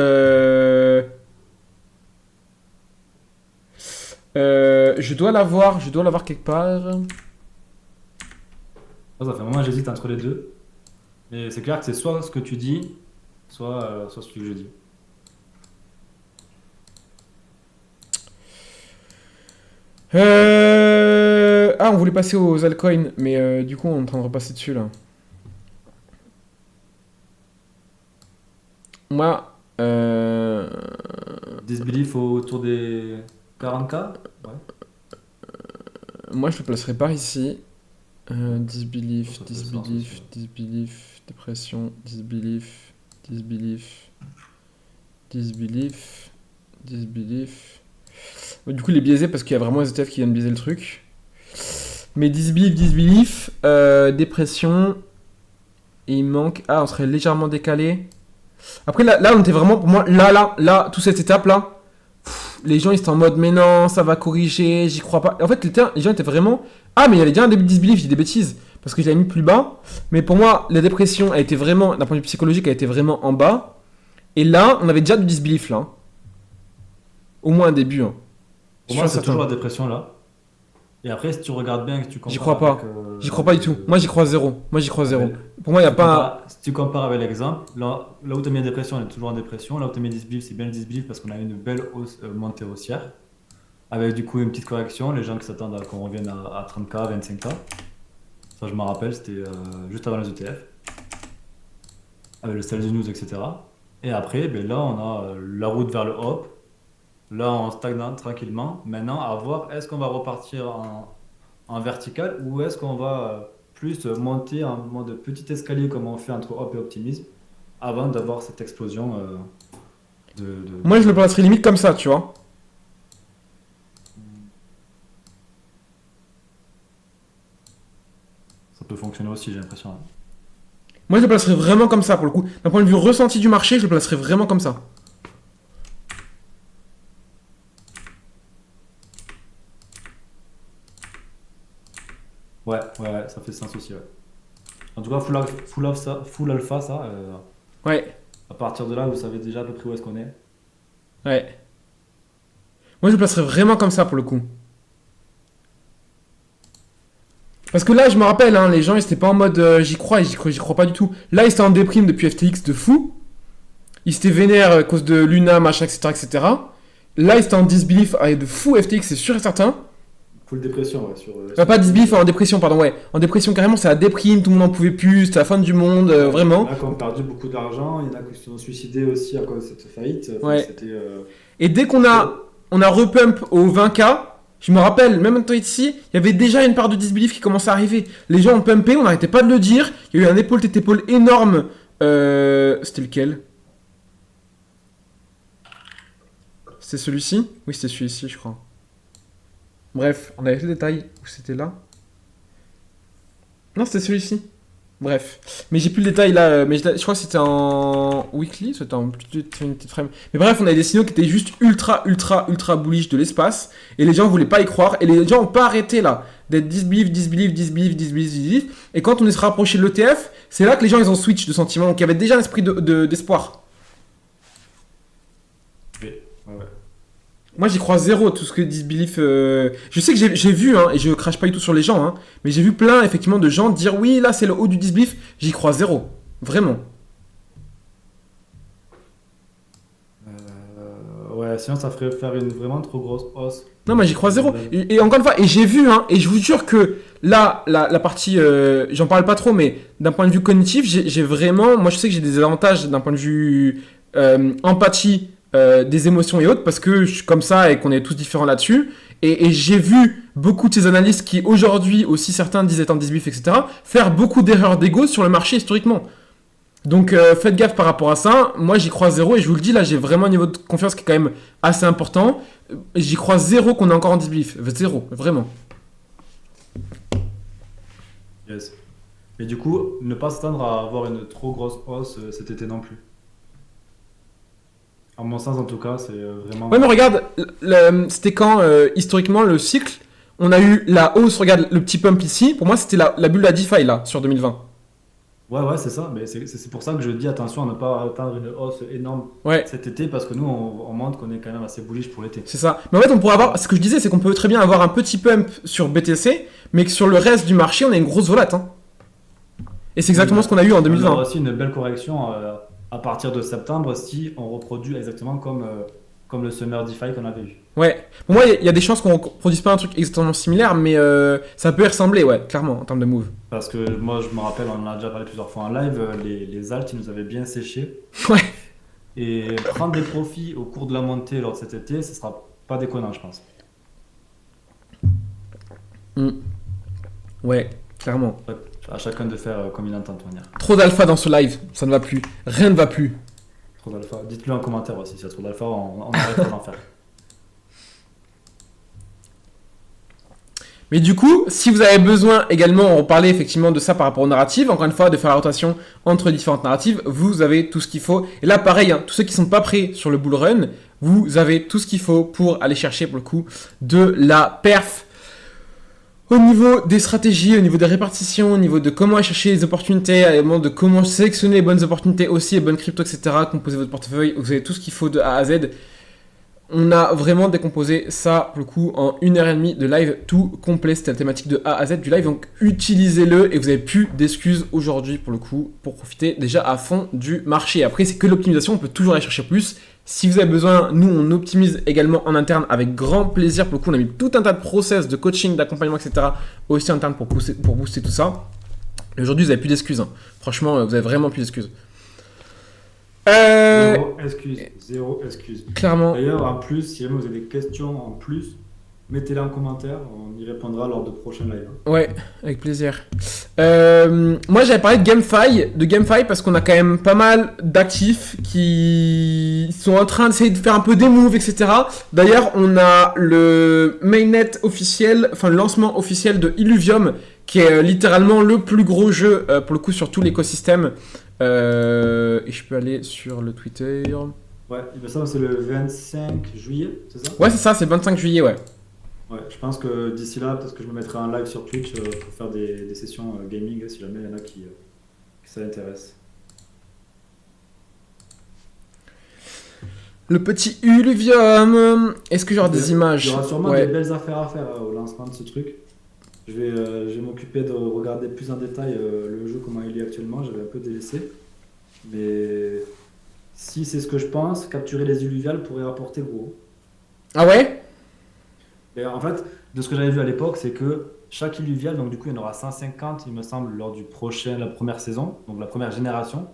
je dois l'avoir quelque part. Ça fait un moment que j'hésite entre les deux. Mais c'est clair que c'est soit ce que tu dis, soit ce que je dis. Ah, on voulait passer aux altcoins, mais du coup, on est en train de repasser dessus, là. Moi, Disbelief autour des 40K? Ouais. Moi, je le placerai par ici. Disbelief, dépression, disbelief. Du coup, il est biaisé parce qu'il y a vraiment les ETF qui viennent biaiser le truc. Mais disbelief, dépression. Et il manque... Ah, on serait légèrement décalé. Après, là, on était vraiment... Pour moi, là, toute cette étape-là, les gens, ils étaient en mode, mais non, ça va corriger, j'y crois pas. En fait, les gens étaient vraiment... Ah, mais il y avait déjà un début de disbelief, j'ai dit des bêtises. Parce que je l'avais mis plus bas. Mais pour moi, la dépression a été vraiment, d'un point de vue psychologique, a été vraiment en bas. Et là, on avait déjà du disbelief, là. Hein. Au moins un début. Hein. Pour moi, c'est toujours la dépression, là. Et après, si tu regardes bien, que tu compares... J'y crois pas. J'y crois pas du tout. Moi, j'y crois zéro. Pour moi, il n'y a pas... Si tu compares avec l'exemple, là où tu as mis la dépression, on est toujours en dépression. Là où tu as mis disbelief, c'est bien le disbelief parce qu'on a une belle hausse, montée haussière. Avec du coup une petite correction, les gens qui s'attendent à qu'on revienne à 30K, 25K. Ça, je me rappelle, c'était juste avant les ETF, avec le sales news, etc. Et après, ben là, on a la route vers le hop. Là, on stagne tranquillement. Maintenant, à voir, est-ce qu'on va repartir en vertical ou est-ce qu'on va plus monter en mode petit escalier comme on fait entre hop et optimisme avant d'avoir cette explosion Moi, je le placerais limite comme ça, tu vois. Ça peut fonctionner aussi, j'ai l'impression. Moi, je le placerais vraiment comme ça, pour le coup. D'un point de vue ressenti du marché, je le placerais vraiment comme ça. Ouais, ouais, ouais, ça fait sens aussi, ouais. En tout cas, full alpha, ça, Ouais, à partir de là, vous savez déjà à peu près où est-ce qu'on est. ouais. Moi, je le placerais vraiment comme ça, pour le coup. Parce que là, je me rappelle, hein, les gens, ils étaient pas en mode j'y crois et j'y crois pas du tout. Là, ils étaient en déprime depuis FTX de fou. Ils étaient vénères à cause de Luna, machin, etc., etc. Là, ils étaient en disbelief de fou FTX, c'est sûr et certain. Full dépression, ouais, sur, Pas FTX. disbelief, en dépression, pardon, ouais. En dépression, carrément, c'est la déprime, tout le monde n'en pouvait plus, c'était la fin du monde, Il y en vraiment. a qui ont perdu beaucoup d'argent, il y en a qui se sont suicidés aussi à cause de cette faillite. Enfin, Ouais. c'était. Et dès on a repump au 20K, je me rappelle, même toi ici, il y avait déjà une part de disbelief qui commençait à arriver. Les gens ont pumpé, on n'arrêtait pas de le dire. Il y a eu un épaule-tête-épaule énorme. C'était lequel? C'était celui-ci? Oui, c'était celui-ci, je crois. Bref, on avait fait le détail. Où c'était là? Non, c'était celui-ci. Bref. Mais j'ai plus le détail là. Mais je crois que c'était en weekly, c'était en petite frame. Mais bref, on avait des signaux qui étaient juste ultra, ultra, ultra bullish de l'espace. Et les gens voulaient pas y croire. Et les gens ont pas arrêté là d'être disbelief, disbelief, disbelief, disbelief, disbelief. Et quand on est se rapproché de l'ETF, c'est là que les gens ils ont switch de sentiment. Donc il y avait déjà un esprit d'espoir. Oui, ouais, ouais. Moi j'y crois zéro tout ce que disbelief. Je sais que j'ai vu, hein, et je crache pas du tout sur les gens, hein, mais j'ai vu plein effectivement de gens dire oui, là c'est le haut du disbelief. J'y crois zéro. Vraiment. Ouais, sinon ça ferait faire une vraiment trop grosse hausse. Non, mais j'y crois zéro. Et encore une fois, et j'ai vu, hein, et je vous jure que là, la partie, j'en parle pas trop, mais d'un point de vue cognitif, j'ai vraiment, moi je sais que j'ai des avantages d'un point de vue empathie, des émotions et autres, parce que je suis comme ça et qu'on est tous différents là-dessus. Et j'ai vu beaucoup de ces analystes qui aujourd'hui, aussi certains disent être en disbelief, etc., faire beaucoup d'erreurs d'ego sur le marché historiquement. Donc faites gaffe par rapport à ça. Moi j'y crois zéro et je vous le dis là, j'ai vraiment un niveau de confiance qui est quand même assez important. J'y crois zéro qu'on est encore en disbelief. Zéro, vraiment. Yes. Et du coup, ne pas s'attendre à avoir une trop grosse hausse cet été non plus. À mon sens, en tout cas, c'est vraiment. Ouais mais regarde, c'était quand historiquement le cycle, on a eu la hausse, regarde le petit pump ici, pour moi c'était la bulle à DeFi là, sur 2020. Ouais, ouais, c'est ça. Mais c'est pour ça que je dis attention à ne pas atteindre une hausse énorme Ouais. cet été parce que nous, on montre qu'on est quand même assez bullish pour l'été. C'est ça. Mais en fait, on pourrait avoir. Ce que je disais, c'est qu'on peut très bien avoir un petit pump sur BTC, mais que sur le reste du marché, on a une grosse volate. Hein. Et c'est exactement ce qu'on a eu en On aura 2020. aussi une belle correction à partir de septembre si on reproduit exactement comme le Summer DeFi qu'on avait eu. Ouais. Pour moi, il y a des chances qu'on ne produise pas un truc exactement similaire, mais ça peut y ressembler, ouais, clairement, en termes de move. Parce que moi, je me rappelle, on en a déjà parlé plusieurs fois en live, les alts, ils nous avaient bien séché. Ouais. Et prendre des profits au cours de la montée lors de cet été, ce sera pas déconnant, je pense. Ouais, clairement. À chacun de faire comme il entend, de toute manière. Trop d'alpha dans ce live, ça ne va plus. Rien ne va plus. Trop d'alpha. Dites-le en commentaire aussi, s'il y a trop d'alpha, on arrêtera d'en faire. Mais du coup, si vous avez besoin également, on parlait effectivement de ça par rapport aux narratives, encore une fois, de faire la rotation entre différentes narratives, vous avez tout ce qu'il faut. Et là, pareil, hein, tous ceux qui sont pas prêts sur le bull run, vous avez tout ce qu'il faut pour aller chercher, pour le coup, de la perf. Au niveau des stratégies, au niveau des répartitions, au niveau de comment aller chercher les opportunités, également de comment sélectionner les bonnes opportunités aussi, les bonnes cryptos, etc., composer votre portefeuille, vous avez tout ce qu'il faut de A à Z. On a vraiment décomposé ça, pour le coup, en 1h30 de live tout complet. C'était la thématique de A à Z du live, donc utilisez-le et vous n'avez plus d'excuses aujourd'hui, pour le coup, pour profiter déjà à fond du marché. Après, c'est que l'optimisation, on peut toujours aller chercher plus. Si vous avez besoin, nous, on optimise également en interne avec grand plaisir. Pour le coup, on a mis tout un tas de process, de coaching, d'accompagnement, etc. aussi en interne pour booster tout ça. Et aujourd'hui, vous n'avez plus d'excuses. Hein. Franchement, vous avez vraiment plus d'excuses. Zéro excuse, zéro excuse. Clairement. D'ailleurs, en plus, si jamais vous avez des questions en plus, mettez-les en commentaire, on y répondra lors de prochains lives. Ouais, avec plaisir. Moi, j'avais parlé de GameFi parce qu'on a quand même pas mal d'actifs qui sont en train d'essayer de faire un peu des moves, etc. D'ailleurs, on a le mainnet officiel, enfin le lancement officiel de Illuvium, qui est littéralement le plus gros jeu pour le coup sur tout l'écosystème. Et je peux aller sur le Twitter. Ouais, il me semble que c'est le 25 juillet, c'est ça? Ouais, c'est ça, c'est le 25 juillet, ouais. Ouais, je pense que d'ici là, peut-être que je me mettrai un live sur Twitch pour faire des sessions gaming si jamais il y en a qui ça intéresse. Le petit Illuvium. Est-ce que j'aurai des images? Il y aura sûrement Ouais. des belles affaires à faire au lancement de ce truc. Je vais m'occuper de regarder plus en détail le jeu, comment il est actuellement. J'avais un peu délaissé. Mais si c'est ce que je pense, capturer les illuviales pourrait rapporter gros. Ah ouais? Et en fait, de ce que j'avais vu à l'époque, c'est que chaque illuvial, donc du coup, il y en aura 150, il me semble, lors la première saison, donc la première génération.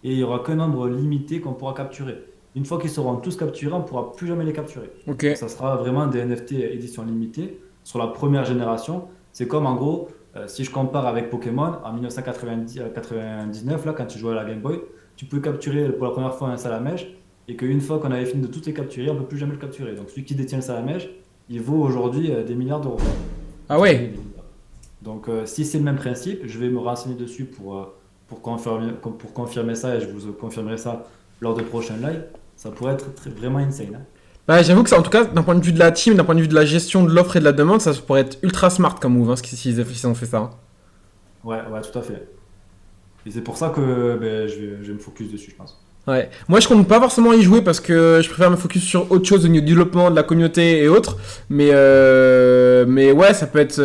Et il n'y aura qu'un nombre limité qu'on pourra capturer. Une fois qu'ils seront tous capturés, on ne pourra plus jamais les capturer. Ok. Ça sera vraiment des NFT édition limitée sur la première génération. C'est comme en gros, si je compare avec Pokémon, en 1999, là, quand tu jouais à la Game Boy, tu pouvais capturer pour la première fois un Salamèche et qu'une fois qu'on avait fini de toutes les capturer, on ne peut plus jamais le capturer. Donc celui qui détient le Salamèche, il vaut aujourd'hui des milliards d'euros. Ah ouais? Donc si c'est le même principe, je vais me renseigner dessus pour confirmer ça et je vous confirmerai ça lors de prochains lives. Ça pourrait être vraiment insane. Hein. Bah, j'avoue que ça, en tout cas, d'un point de vue de la team, d'un point de vue de la gestion de l'offre et de la demande, ça pourrait être ultra smart comme move, hein, s'ils ont fait ça. Hein. Ouais, ouais, tout à fait. Et c'est pour ça que ben, je vais me focus dessus, je pense. Ouais. Moi, je compte pas forcément y jouer parce que je préfère me focus sur autre chose au niveau du développement de la communauté et autres. Mais ouais, ça peut être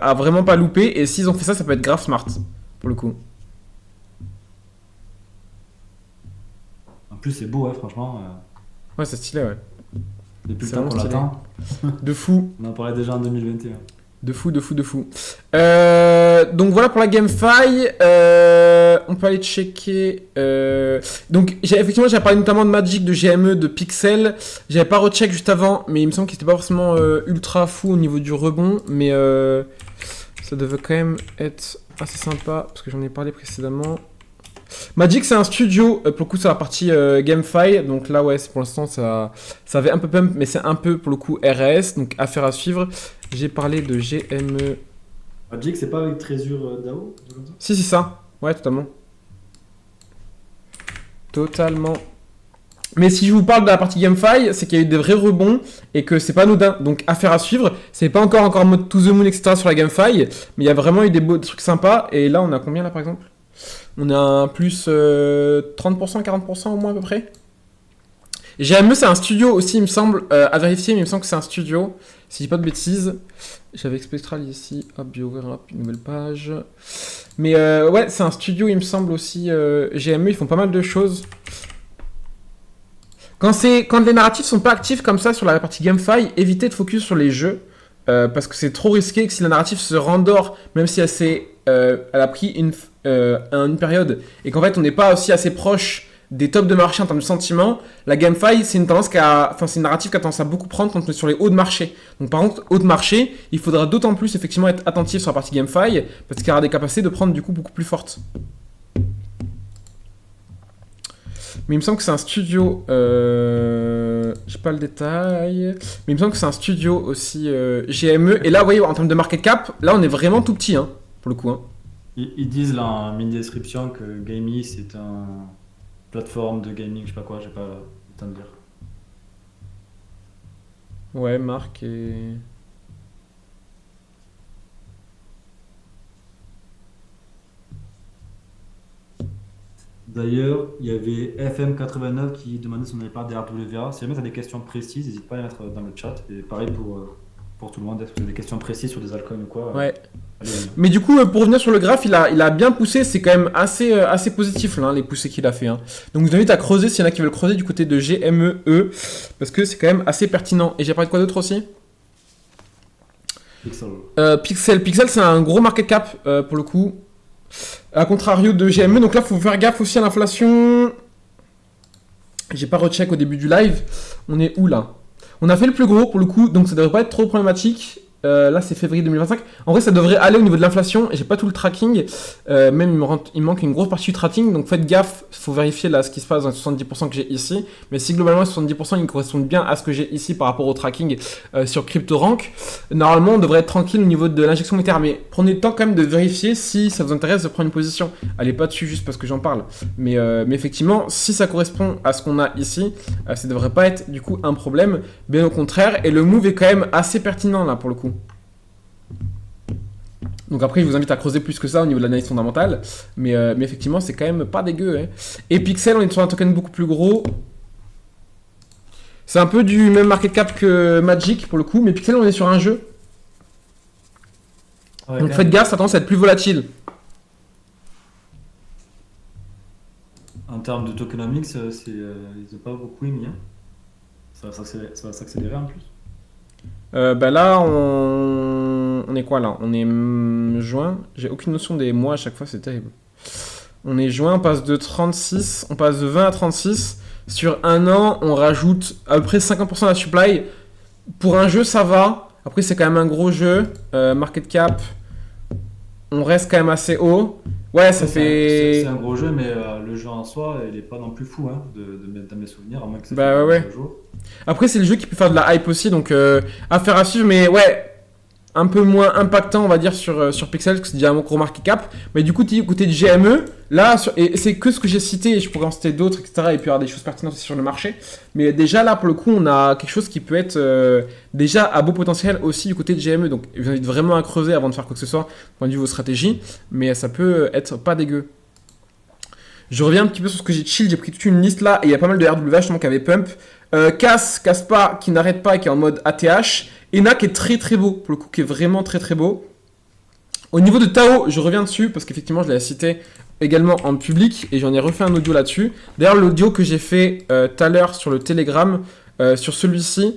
à vraiment pas louper. Et s'ils ont fait ça, ça peut être grave smart, pour le coup. En plus, c'est beau, hein, franchement. Ouais, c'est stylé, ouais. Depuis le C'est temps vraiment qu'on stylé. l'attend. De fou. On en parlait déjà en 2021. De fou. Donc voilà pour la GameFi. On peut aller checker. Donc effectivement, j'avais parlé notamment de Magic, de GME, de Pixel. J'avais pas recheck juste avant, mais il me semble qu'il était pas forcément ultra fou au niveau du rebond. Mais ça devait quand même être assez sympa parce que j'en ai parlé précédemment. Magic, c'est un studio, pour le coup, sur la partie GameFi. Donc là, ouais, pour l'instant, ça avait un peu pump, mais c'est un peu, pour le coup, RS. Donc affaire à suivre. J'ai parlé de GME. Magic, c'est pas avec Trésor DAO comme ça? Si, c'est ça. Ouais, totalement. Totalement. Mais si je vous parle de la partie GameFi, c'est qu'il y a eu des vrais rebonds et que c'est pas anodin. Donc affaire à suivre. C'est pas encore en mode to the moon, etc. sur la GameFi. Mais il y a vraiment eu des beaux trucs sympas. Et là, on a combien là, par exemple? On a un plus 30%, 40% au moins à peu près. GME, c'est un studio aussi, il me semble, à vérifier, mais il me semble que c'est un studio, si je dis pas de bêtises. J'avais Spectral ici, hop, j'ai ouvert une nouvelle page. Mais ouais, c'est un studio, il me semble aussi, GME, ils font pas mal de choses. Quand les narratifs sont pas actifs comme ça sur la partie GameFi, évitez de focus sur les jeux, parce que c'est trop risqué que si la narrative se rendort, même si elle a pris une période, et qu'en fait on n'est pas aussi assez proche des tops de marché en termes de sentiments, la GameFi, c'est une c'est une narrative qui a tendance à beaucoup prendre quand on est sur les hauts de marché. Donc par contre, hauts de marché, il faudra d'autant plus effectivement être attentif sur la partie GameFi, parce qu'il y aura des capacités de prendre du coup beaucoup plus fortes. Mais il me semble que c'est un studio, j'ai pas le détail, mais il me semble que c'est un studio aussi GME, et là, vous voyez, en termes de market cap, là on est vraiment tout petit, hein, pour le coup. Hein. Ils disent là en mini-description que Gamey, c'est un plateforme de gaming, je sais pas quoi, j'ai pas le temps de dire. Ouais, Marc et... D'ailleurs, il y avait FM89 qui demandait si on avait pas des RWA. Si jamais tu as des questions précises, n'hésite pas à les mettre dans le chat. Et pareil pour tout le monde. Est-ce que vous avez des questions précises sur des altcoins ou quoi? Ouais. Allez-y. Mais du coup, pour revenir sur le graphe, il a bien poussé. C'est quand même assez positif, là, les poussées qu'il a fait. Hein. Donc, je vous invite à creuser s'il y en a qui veulent creuser du côté de GME, parce que c'est quand même assez pertinent. Et j'ai parlé de quoi d'autre aussi? Pixel, c'est un gros market cap, pour le coup. À contrario de GME. Donc là, il faut faire gaffe aussi à l'inflation. J'ai pas recheck au début du live. On est où, là? On a fait le plus gros, pour le coup, donc ça devrait pas être trop problématique. Là, c'est février 2025. En vrai, ça devrait aller au niveau de l'inflation. J'ai pas tout le tracking. Même, il me manque une grosse partie du tracking. Donc, faites gaffe. Il faut vérifier là ce qui se passe dans les 70% que j'ai ici. Mais si globalement, les 70% ils correspondent bien à ce que j'ai ici par rapport au tracking sur CryptoRank, normalement, on devrait être tranquille au niveau de l'injection monétaire. Mais prenez le temps quand même de vérifier si ça vous intéresse de prendre une position. Allez pas dessus juste parce que j'en parle. Mais effectivement, si ça correspond à ce qu'on a ici, ça devrait pas être du coup un problème. Bien au contraire. Et le move est quand même assez pertinent là pour le coup. Donc après, je vous invite à creuser plus que ça au niveau de l'analyse fondamentale. Mais effectivement, c'est quand même pas dégueu. Hein. Et Pixel, on est sur un token beaucoup plus gros. C'est un peu du même market cap que Magic pour le coup. Mais Pixel, on est sur un jeu. Ouais, Donc quand faites même. gaffe, ça a tendance à être plus volatile. En termes de tokenomics, ils n'ont pas beaucoup émis. Hein. Ça va s'accélérer en plus. Bah là, on est quoi là? On est juin. J'ai aucune notion des mois à chaque fois, c'est terrible. On est juin, on passe de 36, on passe de 20 à 36. Sur un an, on rajoute à peu près 50% de la supply. Pour un jeu, ça va. Après, c'est quand même un gros jeu. Market cap, on reste quand même assez haut. Ouais, ça C'est fait... un gros jeu, mais le jeu en soi, il est pas non plus fou, hein, dans mes souvenirs, à moins que ça Bah fait ouais, un ouais. jour. Après, c'est le jeu qui peut faire de la hype aussi, donc affaire à suivre. Mais ouais, un peu moins impactant, on va dire, sur Pixel, parce que c'est déjà un gros market cap. Mais du coup, côté de GME, là, et c'est que ce que j'ai cité, et je pourrais en citer d'autres, etc. Et puis avoir des choses pertinentes aussi sur le marché. Mais déjà, là, pour le coup, on a quelque chose qui peut être déjà à beau potentiel aussi du côté de GME. Donc, je vous invite vraiment à creuser avant de faire quoi que ce soit, du point de vue de vos stratégies. Mais ça peut être pas dégueu. Je reviens un petit peu sur ce que j'ai chill, j'ai pris toute une liste là, et il y a pas mal de RWH justement qui avait pump. Casse pas, qui n'arrête pas, qui est en mode ATH. Ena qui est très très beau, pour le coup, qui est vraiment très très beau. Au niveau de Tao, je reviens dessus, parce qu'effectivement, je l'ai cité également en public, et j'en ai refait un audio là-dessus. D'ailleurs, l'audio que j'ai fait tout à l'heure sur le Telegram, sur celui-ci,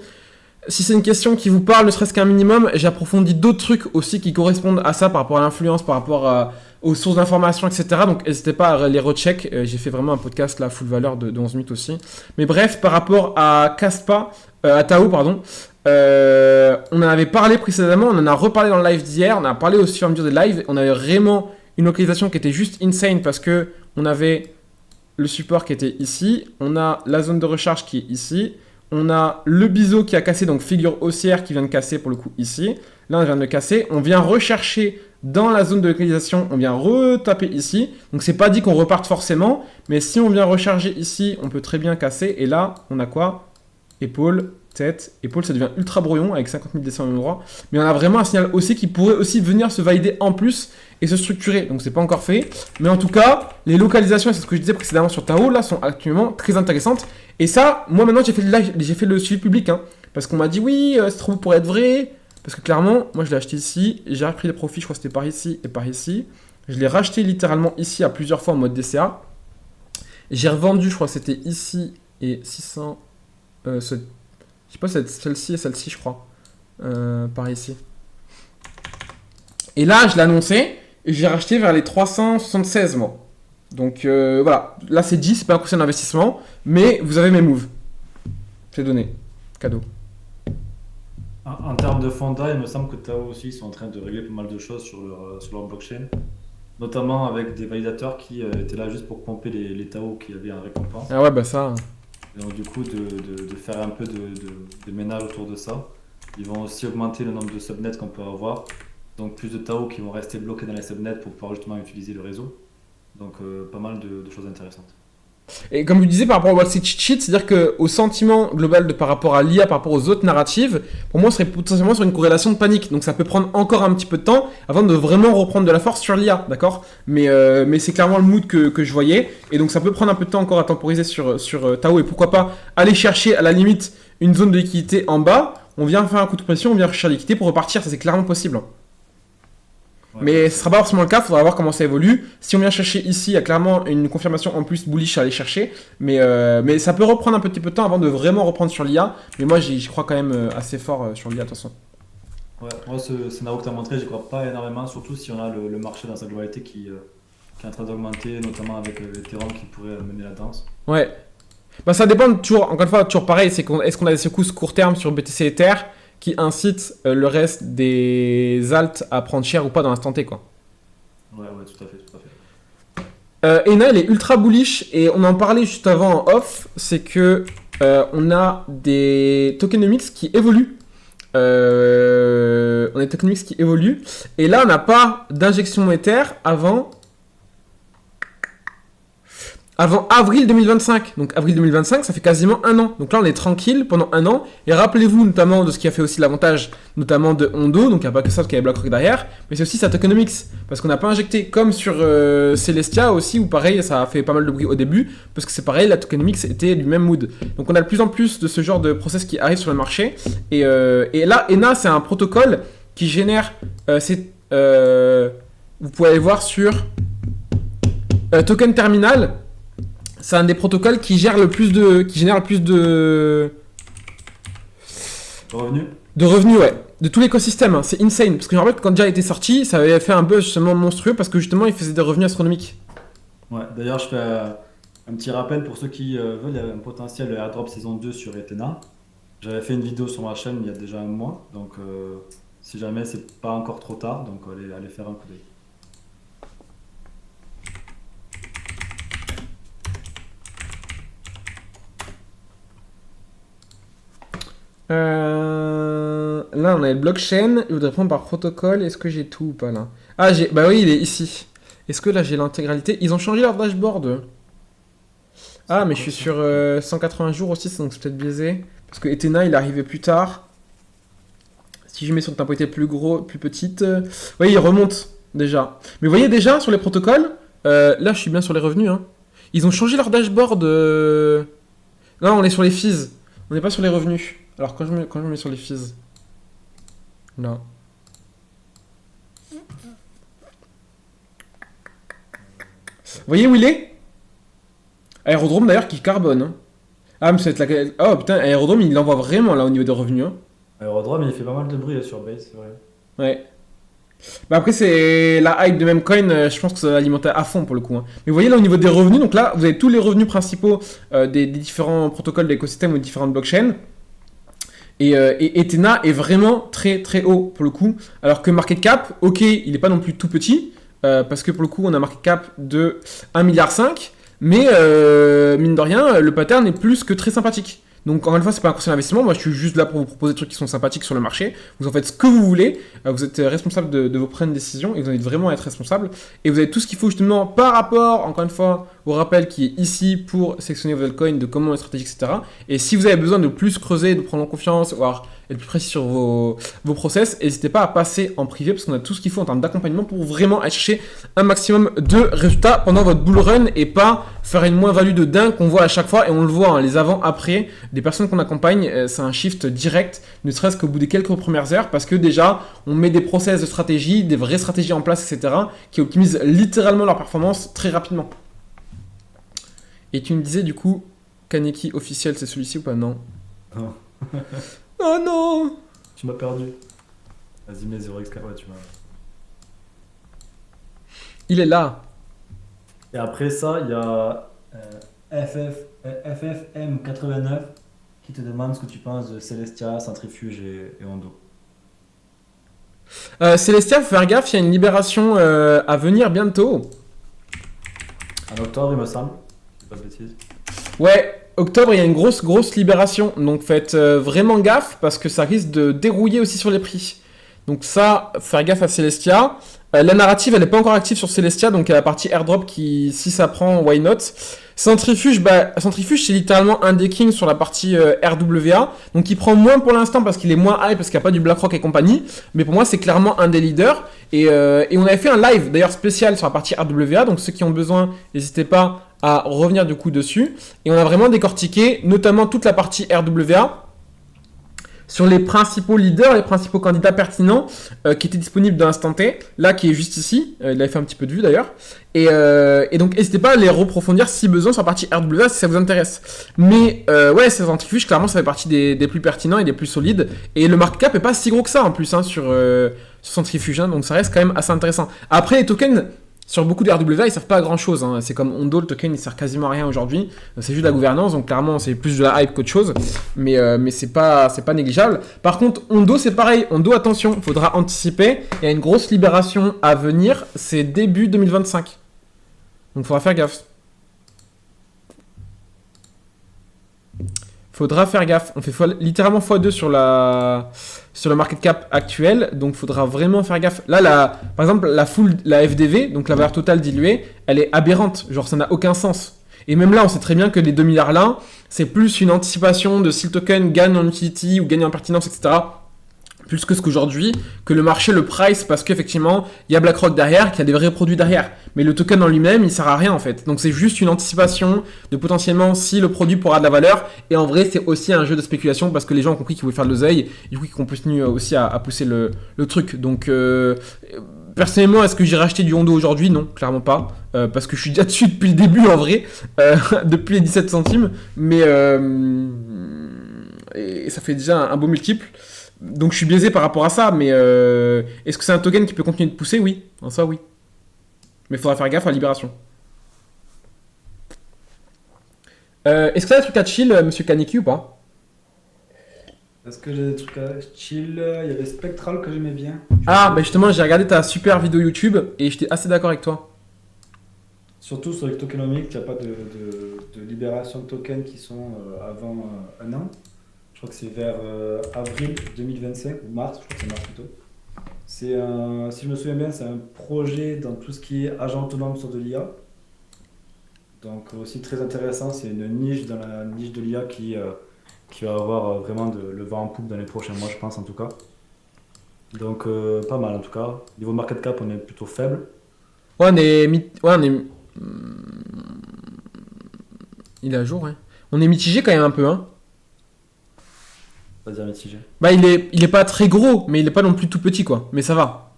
si c'est une question qui vous parle, ne serait-ce qu'un minimum, j'ai approfondi d'autres trucs aussi qui correspondent à ça, par rapport à l'influence, par rapport aux sources d'informations, etc. Donc n'hésitez pas à les recheck. J'ai fait vraiment un podcast là, full valeur de 11 minutes aussi. Mais bref, par rapport à Caspa, à Tao, pardon, on en avait parlé précédemment, on en a reparlé dans le live d'hier, on a parlé au fur et à mesure des lives, on avait vraiment une localisation qui était juste insane parce que on avait le support qui était ici, on a la zone de recharge qui est ici, on a le biseau qui a cassé, donc figure haussière qui vient de casser pour le coup ici. Là, on vient de le casser. On vient rechercher dans la zone de localisation, on vient retaper ici. Donc, c'est pas dit qu'on reparte forcément. Mais si on vient recharger ici, on peut très bien casser. Et là, on a quoi? Épaule, tête. Épaule, ça devient ultra brouillon avec 50 000 dessins au même endroit. Mais on a vraiment un signal haussier qui pourrait aussi venir se valider en plus et se structurer. Donc, c'est pas encore fait. Mais en tout cas, les localisations, et c'est ce que je disais précédemment sur Tao, là, sont actuellement très intéressantes. Et ça, moi maintenant, j'ai fait le suivi public. Hein, parce qu'on m'a dit, oui, c'est trop beau pour être vrai. Parce que clairement, moi, je l'ai acheté ici. J'ai repris les profits, je crois que c'était par ici et par ici. Je l'ai racheté littéralement ici à plusieurs fois en mode DCA. J'ai revendu, je crois que c'était ici et 600. Je sais pas, celle-ci et celle-ci, je crois. Par ici. Et là, je l'ai annoncé. Et j'ai racheté vers les 376, moi. Donc voilà. Là, c'est dit, c'est pas un conseil d'investissement. Mais vous avez mes moves. C'est donné. Cadeau. En termes de fonda, il me semble que Tao aussi sont en train de régler pas mal de choses sur leur blockchain, notamment avec des validateurs qui étaient là juste pour pomper les Tao qui avaient en récompense. Ah ouais, bah ça. Et donc du coup, de faire un peu de ménage autour de ça. Ils vont aussi augmenter le nombre de subnets qu'on peut avoir. Donc plus de Tao qui vont rester bloqués dans les subnets pour pouvoir justement utiliser le réseau. Donc pas mal de choses intéressantes. Et comme je disais par rapport au Wall Street Cheat Sheet, c'est-à-dire qu'au sentiment global par rapport à l'IA, par rapport aux autres narratives, pour moi, on serait potentiellement sur une corrélation de panique. Donc ça peut prendre encore un petit peu de temps avant de vraiment reprendre de la force sur l'IA, d'accord? Mais c'est clairement le mood que je voyais. Et donc ça peut prendre un peu de temps encore à temporiser sur Tao. Et pourquoi pas aller chercher à la limite une zone de liquidité en bas, on vient faire un coup de pression, on vient chercher l'équité pour repartir, ça c'est clairement possible. Hein. Ouais, Mais ce sera pas forcément le cas, il faudra voir comment ça évolue. Si on vient chercher ici, il y a clairement une confirmation en plus bullish à aller chercher. Mais ça peut reprendre un petit peu de temps avant de vraiment reprendre sur l'IA. Mais moi, j'y crois quand même assez fort sur l'IA de toute façon. ouais. Moi, ce scénario que tu as montré, j'y crois pas énormément, surtout si on a le marché dans sa globalité qui est en train d'augmenter, notamment avec Ethereum qui pourrait mener la danse. Ouais. Bah ça dépend toujours, encore une fois, toujours pareil, est-ce qu'on a des secousses court terme sur BTC Ether qui incitent le reste des alts à prendre cher ou pas dans l'instant T, quoi. Ouais, tout à fait, tout à fait. Ena, elle est ultra bullish et on en parlait juste avant en off, c'est que on a des tokenomics qui évoluent. On a des tokenomics qui évoluent et là on n'a pas d'injection monétaire avant avril 2025. Donc avril 2025, ça fait quasiment un an. Donc là, on est tranquille pendant un an. Et rappelez-vous notamment de ce qui a fait aussi l'avantage, notamment de Hondo. Donc il n'y a pas que ça, parce qu'il y avait BlackRock derrière. Mais c'est aussi sa tokenomics. Parce qu'on n'a pas injecté, comme sur Celestia aussi, où pareil, ça a fait pas mal de bruit au début. Parce que c'est pareil, la tokenomics était du même mood. Donc on a de plus en plus de ce genre de process qui arrive sur le marché. Et là, Ena, c'est un protocole qui génère... vous pouvez aller voir sur Token Terminal. C'est un des protocoles qui génère le plus de Revenu? de revenus, ouais, de tout l'écosystème. Hein. C'est insane. Parce que je me rappelle que quand déjà était sorti, ça avait fait un buzz justement monstrueux parce que justement, il faisait des revenus astronomiques. Ouais, d'ailleurs, je fais un petit rappel pour ceux qui veulent un potentiel airdrop saison 2 sur Ethena. J'avais fait une vidéo sur ma chaîne il y a déjà un mois, donc si jamais c'est pas encore trop tard, donc allez faire un coup d'œil. Là, on a le blockchain. Je voudrais prendre par protocole. Est-ce que j'ai tout ou pas là? Ah, bah oui, il est ici. Est-ce que là j'ai l'intégralité? Ils ont changé leur dashboard. Ah, mais je suis sur 180 jours aussi, donc c'est peut-être biaisé. Parce que Ethena, il est arrivé plus tard. Si je mets sur une temporalité plus petite. Oui, il remonte déjà. Mais vous voyez déjà sur les protocoles, là je suis bien sur les revenus. Hein. Ils ont changé leur dashboard. Non, on est sur les fees. On n'est pas sur les revenus. Alors quand je me mets sur les fees. Là. Vous voyez où il est? Aérodrome d'ailleurs qui carbone. Hein. Ah, mais ça va être la... Oh putain, Aérodrome il l'envoie vraiment là au niveau des revenus. Hein. Aérodrome, il fait pas mal de bruit sur Base, c'est vrai. Ouais. Bah après c'est la hype de Memcoin, je pense que ça va alimenter à fond pour le coup. Hein. Mais vous voyez là au niveau des revenus, donc là vous avez tous les revenus principaux des différents protocoles de l'écosystème ou des différentes blockchains. Et Ethena est vraiment très très haut pour le coup. Alors que Market Cap, ok, il n'est pas non plus tout petit. Parce que pour le coup on a Market Cap de 1,5 milliard. Mais mine de rien, le pattern est plus que très sympathique. Donc encore une fois, c'est pas un conseil d'investissement. Moi, je suis juste là pour vous proposer des trucs qui sont sympathiques sur le marché. Vous en faites ce que vous voulez. Vous êtes responsable de vos prises de décision et vous en êtes vraiment à être responsable. Et vous avez tout ce qu'il faut justement par rapport, encore une fois, au rappel qui est ici pour sélectionner vos altcoins, de comment est stratégique, etc. Et si vous avez besoin de plus creuser, de prendre en confiance, voire être plus précis sur vos process, n'hésitez pas à passer en privé parce qu'on a tout ce qu'il faut en termes d'accompagnement pour vraiment aller chercher un maximum de résultats pendant votre bull run et pas faire une moins-value de dingue qu'on voit à chaque fois. Et on le voit, hein, les avant-après, des personnes qu'on accompagne, c'est un shift direct, ne serait-ce qu'au bout des quelques premières heures parce que déjà, on met des process de stratégie, des vraies stratégies en place, etc. qui optimisent littéralement leur performance très rapidement. Et tu me disais du coup, Kaneki officiel, c'est celui-ci ou pas? Non. Non. Oh non! Tu m'as perdu. Vas-y, mets 0x4, ouais, tu m'as. Il est là. Et après ça, il y a FFM89 qui te demande ce que tu penses de Celestia, Centrifuge et Hondo. Celestia, faut faire gaffe, il y a une libération à venir bientôt. En octobre, il me semble. Pas de bêtises. Ouais, octobre, il y a une grosse libération. Donc faites vraiment gaffe parce que ça risque de dérouiller aussi sur les prix. Donc ça, faire gaffe à Celestia. La narrative, elle n'est pas encore active sur Celestia, donc il y a la partie airdrop qui, si ça prend, why not. Centrifuge, Centrifuge, c'est littéralement un decking sur la partie RWA. Donc il prend moins pour l'instant parce qu'il est moins high, parce qu'il n'y a pas du BlackRock et compagnie. Mais pour moi, c'est clairement un des leaders. Et on avait fait un live, d'ailleurs, spécial sur la partie RWA. Donc ceux qui ont besoin, n'hésitez pas à revenir du coup dessus. Et on a vraiment décortiqué, notamment toute la partie RWA. sur les principaux leaders, les principaux candidats pertinents qui étaient disponibles dans l'instant T, là qui est juste ici, il avait fait un petit peu de vue d'ailleurs, et donc n'hésitez pas à les reprofondir si besoin sur la partie RWA si ça vous intéresse. Mais ouais, ces centrifuges, clairement ça fait partie des plus pertinents et des plus solides, et le market cap est pas si gros que ça en plus sur centrifuge, hein, donc ça reste quand même assez intéressant. Après les tokens, sur beaucoup de RWA, ils servent pas à grand chose. Hein. C'est comme Ondo, le token, il sert quasiment à rien aujourd'hui. C'est juste de la gouvernance, donc clairement, c'est plus de la hype qu'autre chose. Mais c'est pas négligeable. Par contre, Ondo, c'est pareil. Ondo, attention, il faudra anticiper. Il y a une grosse libération à venir. C'est début 2025. Donc, il faudra faire gaffe. Faudra faire gaffe. On fait littéralement x2 sur le market cap actuel, donc faudra vraiment faire gaffe. Là, par exemple, la FDV, donc la valeur totale diluée, elle est aberrante. Genre, ça n'a aucun sens. Et même là, on sait très bien que les 2 milliards là, c'est plus une anticipation de si le token gagne en utility ou gagne en pertinence, etc. Plus que ce qu'aujourd'hui, que le marché le price parce qu'effectivement, il y a BlackRock derrière, qui a des vrais produits derrière. Mais le token en lui-même, il sert à rien en fait. Donc c'est juste une anticipation de potentiellement si le produit pourra de la valeur. Et en vrai, c'est aussi un jeu de spéculation parce que les gens ont compris qu'ils voulaient faire de l'oseille. Du coup, ils continuent aussi à pousser le truc. Donc personnellement, est-ce que j'irai acheter du Hondo aujourd'hui? Non, clairement pas. Parce que je suis déjà dessus depuis le début en vrai. Depuis les 17 centimes. Mais et ça fait déjà un beau multiple. Donc je suis biaisé par rapport à ça, mais est-ce que c'est un token qui peut continuer de pousser? Oui, en ça oui. Mais il faudra faire gaffe à la libération. Est-ce que tu as des trucs à chill, monsieur Kaneki, ou pas? Est-ce que j'ai des trucs à chill? Il y avait Spectral que j'aimais bien. Ah, bah justement, j'ai regardé ta super vidéo YouTube et j'étais assez d'accord avec toi. Surtout sur les tokenomics, il n'y a pas de libération de tokens qui sont avant un an. Je crois que c'est vers avril 2025 ou mars, je crois que c'est mars plutôt. C'est si je me souviens bien, c'est un projet dans tout ce qui est agent autonome sur de l'IA. Donc aussi très intéressant, c'est une niche dans la niche de l'IA qui va avoir vraiment le vent en poupe dans les prochains mois, je pense en tout cas. Donc pas mal en tout cas. Niveau market cap, on est plutôt faible. Ouais, il est à jour, ouais. On est mitigé quand même un peu, hein. Pas dire mitigé. Bah, il est pas très gros, mais il est pas non plus tout petit, quoi. Mais ça va.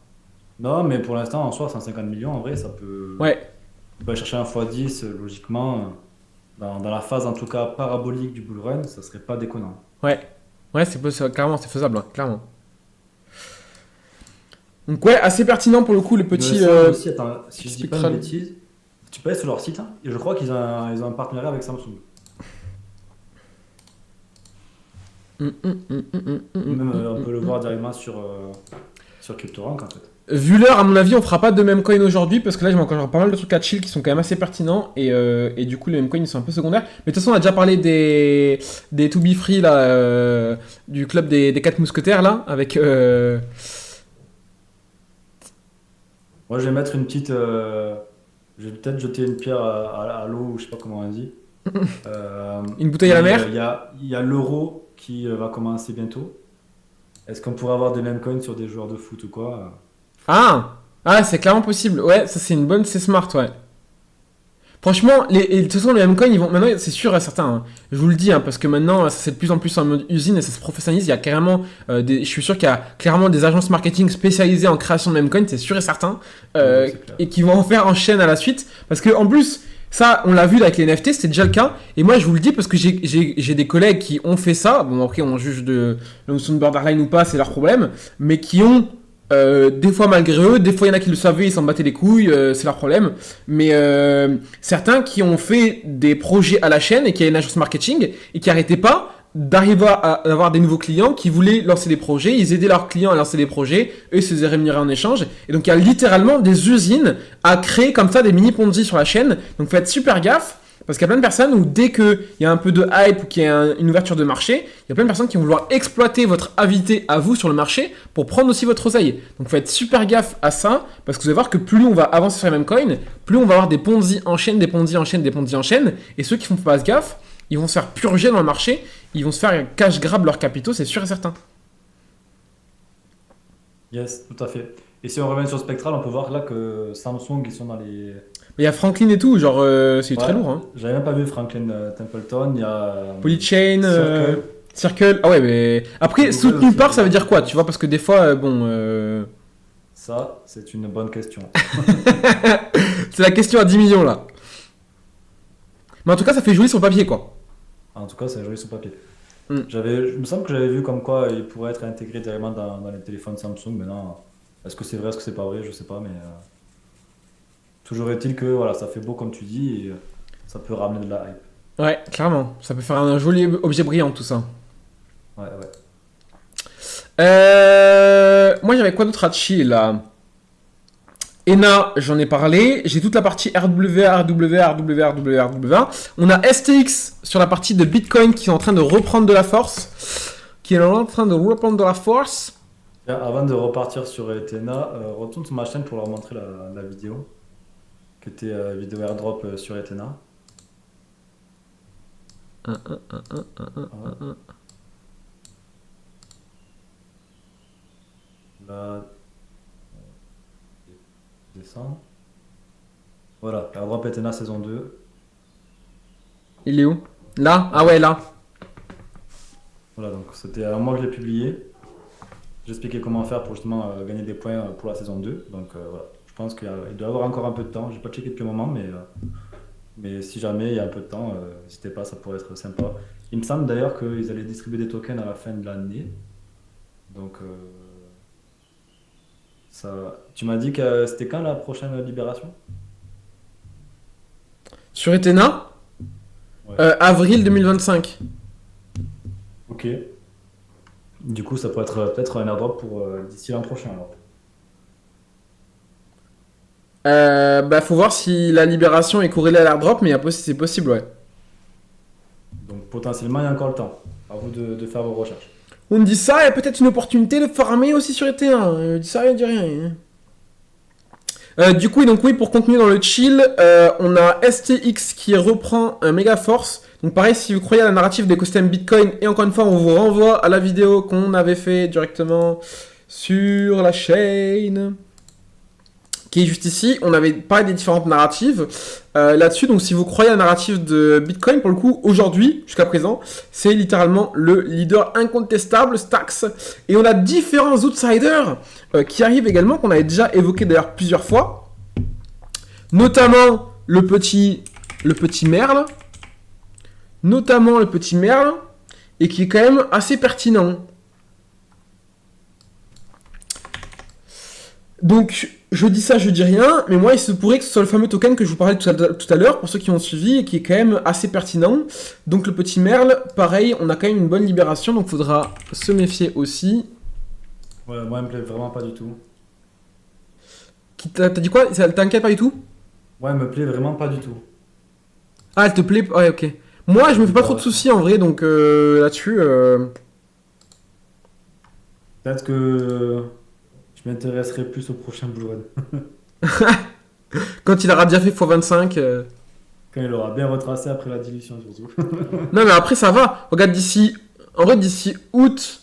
Non, mais pour l'instant, en soi, 150 millions, en vrai, ça peut. Ouais. On peut aller chercher un x10, logiquement. Dans la phase, en tout cas, parabolique du bull run, ça serait pas déconnant. Ouais. Ouais, clairement, c'est faisable, hein, clairement. Donc ouais, assez pertinent pour le coup, le petit... aussi, attends, si je dis pas de bêtises, tu peux aller sur leur site, hein, et je crois qu'ils ont un partenariat avec Samsung. Même on peut le voir directement sur CryptoRank en fait. Vu l'heure, à mon avis, on fera pas de meme coin aujourd'hui parce que là, j'ai encore pas mal de trucs à chill qui sont quand même assez pertinents et du coup, les meme coins ils sont un peu secondaires. Mais de toute façon, on a déjà parlé des To Be Free là, du club des 4 mousquetaires là, avec. Moi, je vais mettre une petite. Je vais peut-être jeter une pierre à l'eau, ou je sais pas comment on dit. Une bouteille à la mer. Il y a l'euro qui va commencer bientôt. Est-ce qu'on pourrait avoir des meme coins sur des joueurs de foot ou quoi? Ah, c'est clairement possible. Ouais, ça c'est une bonne, c'est smart, ouais. Franchement, de toute façon, les meme coins, ils vont. Maintenant, c'est sûr et certain. Hein. Je vous le dis, hein, parce que maintenant, ça c'est de plus en plus en mode usine et ça se professionnalise. Il y a carrément. Je suis sûr qu'il y a clairement des agences marketing spécialisées en création de meme coins, c'est sûr et certain. Et qui vont en faire en chaîne à la suite. Parce que, en plus. Ça, on l'a vu avec les NFT, c'était déjà le cas. Et moi, je vous le dis parce que j'ai des collègues qui ont fait ça. Bon, ok, on juge de la notion de borderline ou pas, c'est leur problème. Mais qui ont, des fois malgré eux, des fois il y en a qui le savaient, ils s'en battaient les couilles, c'est leur problème. Mais certains qui ont fait des projets à la chaîne et qui avaient une agence marketing et qui n'arrêtaient pas d'arriver à avoir des nouveaux clients qui voulaient lancer des projets, ils aidaient leurs clients à lancer des projets, eux ils se faisaient rémunérer en échange, et donc il y a littéralement des usines à créer comme ça des mini Ponzi sur la chaîne, donc faites super gaffe, parce qu'il y a plein de personnes où dès qu'il y a un peu de hype ou qu'il y a une ouverture de marché, il y a plein de personnes qui vont vouloir exploiter votre avidité à vous sur le marché pour prendre aussi votre oseille. Donc faites super gaffe à ça, parce que vous allez voir que plus on va avancer sur les mêmes coins, plus on va avoir des Ponzi en chaîne, des Ponzi en chaîne, des Ponzi en chaîne, et ceux qui font pas gaffe, ils vont se faire purger dans le marché, ils vont se faire cash grab leurs capitaux, c'est sûr et certain. Yes, tout à fait. Et si on revient sur Spectral, on peut voir là que Samsung, ils sont dans les... Mais il y a Franklin et tout, genre c'est très lourd. Hein. J'avais même pas vu Franklin Templeton, il y a Polychain, Circle. Ah ouais, mais après, Google soutenu aussi, par, ça veut dire quoi, tu vois? Parce que des fois, bon. Ça, c'est une bonne question. C'est la question à 10 millions là. Mais en tout cas, ça fait joli sur le papier, quoi. En tout cas, c'est joli sur papier. Mm. Il me semble que j'avais vu comme quoi il pourrait être intégré directement dans les téléphones Samsung. Maintenant, est-ce que c'est vrai, est-ce que c'est pas vrai, je sais pas, mais toujours est-il que voilà, ça fait beau comme tu dis et ça peut ramener de la hype. Ouais, clairement. Ça peut faire un joli objet brillant, tout ça. Ouais, ouais. Moi, j'avais quoi d'autre à chill là? ENA, j'en ai parlé. J'ai toute la partie RWA, RWA, RWA, RWA, RWA. On a STX sur la partie de Bitcoin qui est en train de reprendre de la force. Tiens, avant de repartir sur Ethena, retourne sur ma chaîne pour leur montrer la vidéo, qui était vidéo airdrop sur Ethena. Ouais. Là, je descends. Voilà, airdrop Ethena saison 2. Il est où? Là? Ah ouais, là. Voilà, donc c'était à moi que je l'ai publié. J'expliquais comment faire pour justement gagner des points pour la saison 2. Donc voilà, je pense qu'il doit y avoir encore un peu de temps. J'ai pas checké depuis un moment, mais si jamais il y a un peu de temps, n'hésitez pas, ça pourrait être sympa. Il me semble d'ailleurs qu'ils allaient distribuer des tokens à la fin de l'année. Donc ça. Tu m'as dit que c'était quand la prochaine libération? Sur Ethena, Ouais. avril 2025. Ok. Du coup, ça pourrait être peut-être un airdrop pour d'ici l'an prochain alors. Bah, faut voir si la libération est corrélée à l'airdrop, mais c'est possible, ouais. Donc potentiellement, il y a encore le temps. À vous de faire vos recherches. On me dit ça, il y a peut-être une opportunité de farmer aussi sur Ethena. Dis ça, rien, dis rien. Du coup, donc oui, pour continuer dans le chill, on a STX qui reprend un méga force. Donc pareil, si vous croyez à la narrative de l'écosystème Bitcoin, et encore une fois, on vous renvoie à la vidéo qu'on avait fait directement sur la chaîne, qui est juste ici. On avait parlé des différentes narratives là-dessus. Donc si vous croyez à la narrative de Bitcoin, pour le coup, aujourd'hui, jusqu'à présent, c'est littéralement le leader incontestable, Stax. Et on a différents outsiders qui arrivent également, qu'on avait déjà évoqué d'ailleurs plusieurs fois. Notamment le petit Merle. Et qui est quand même assez pertinent. Donc, je dis ça, je dis rien, mais moi, il se pourrait que ce soit le fameux token que je vous parlais tout à l'heure, pour ceux qui ont suivi, et qui est quand même assez pertinent. Donc, le petit Merle, pareil, on a quand même une bonne libération, donc il faudra se méfier aussi. Ouais, moi, elle me plaît vraiment pas du tout. T'as dit quoi? Ça t'inquiète pas du tout? Ouais, elle me plaît vraiment pas du tout. Ah, elle te plaît? Ouais, ok. Moi, je me fais pas trop de soucis en vrai, donc là-dessus. Peut-être que je m'intéresserai plus au prochain Blue One. Quand il aura déjà fait x25. Quand il aura bien retracé après la dilution, surtout. Non, mais après, ça va. Regarde, d'ici. En vrai, d'ici août,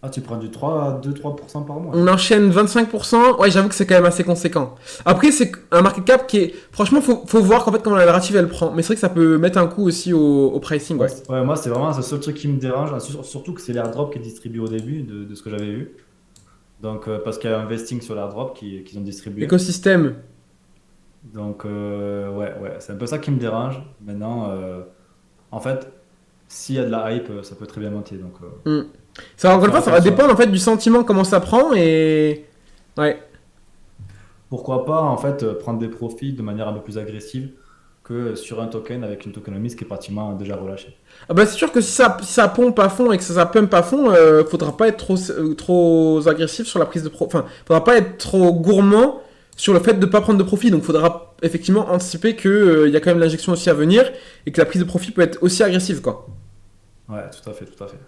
Ah, tu prends du 2-3% par mois. on enchaîne 25%. Ouais, j'avoue que c'est quand même assez conséquent. Après, c'est un market cap qui est. Franchement, faut voir qu'en fait, comment la narrative elle prend. Mais c'est vrai que ça peut mettre un coup aussi au pricing, ouais. Ouais, moi, c'est vraiment le seul truc qui me dérange. Surtout que c'est l'airdrop qui est distribué au début de ce que j'avais vu. Donc, parce qu'il y a un vesting sur l'airdrop qu'ils ont distribué. Écosystème. Donc, ouais, c'est un peu ça qui me dérange. Maintenant, en fait, s'il y a de la hype, ça peut très bien monter. Donc, Ça, encore une fois, ça va attention. dépendre en fait du sentiment, comment ça prend et. Ouais. Pourquoi pas, en fait, prendre des profits de manière un peu plus agressive que sur un token avec une tokenomics qui est pratiquement déjà relâchée. Ah bah c'est sûr que si ça pompe à fond et que ça pump à fond, faudra pas être trop agressif sur la prise de profit. Enfin, faudra pas être trop gourmand sur le fait de pas prendre de profit. Donc faudra effectivement anticiper que y a quand même l'injection aussi à venir et que la prise de profit peut être aussi agressive, quoi. Ouais, tout à fait, tout à fait.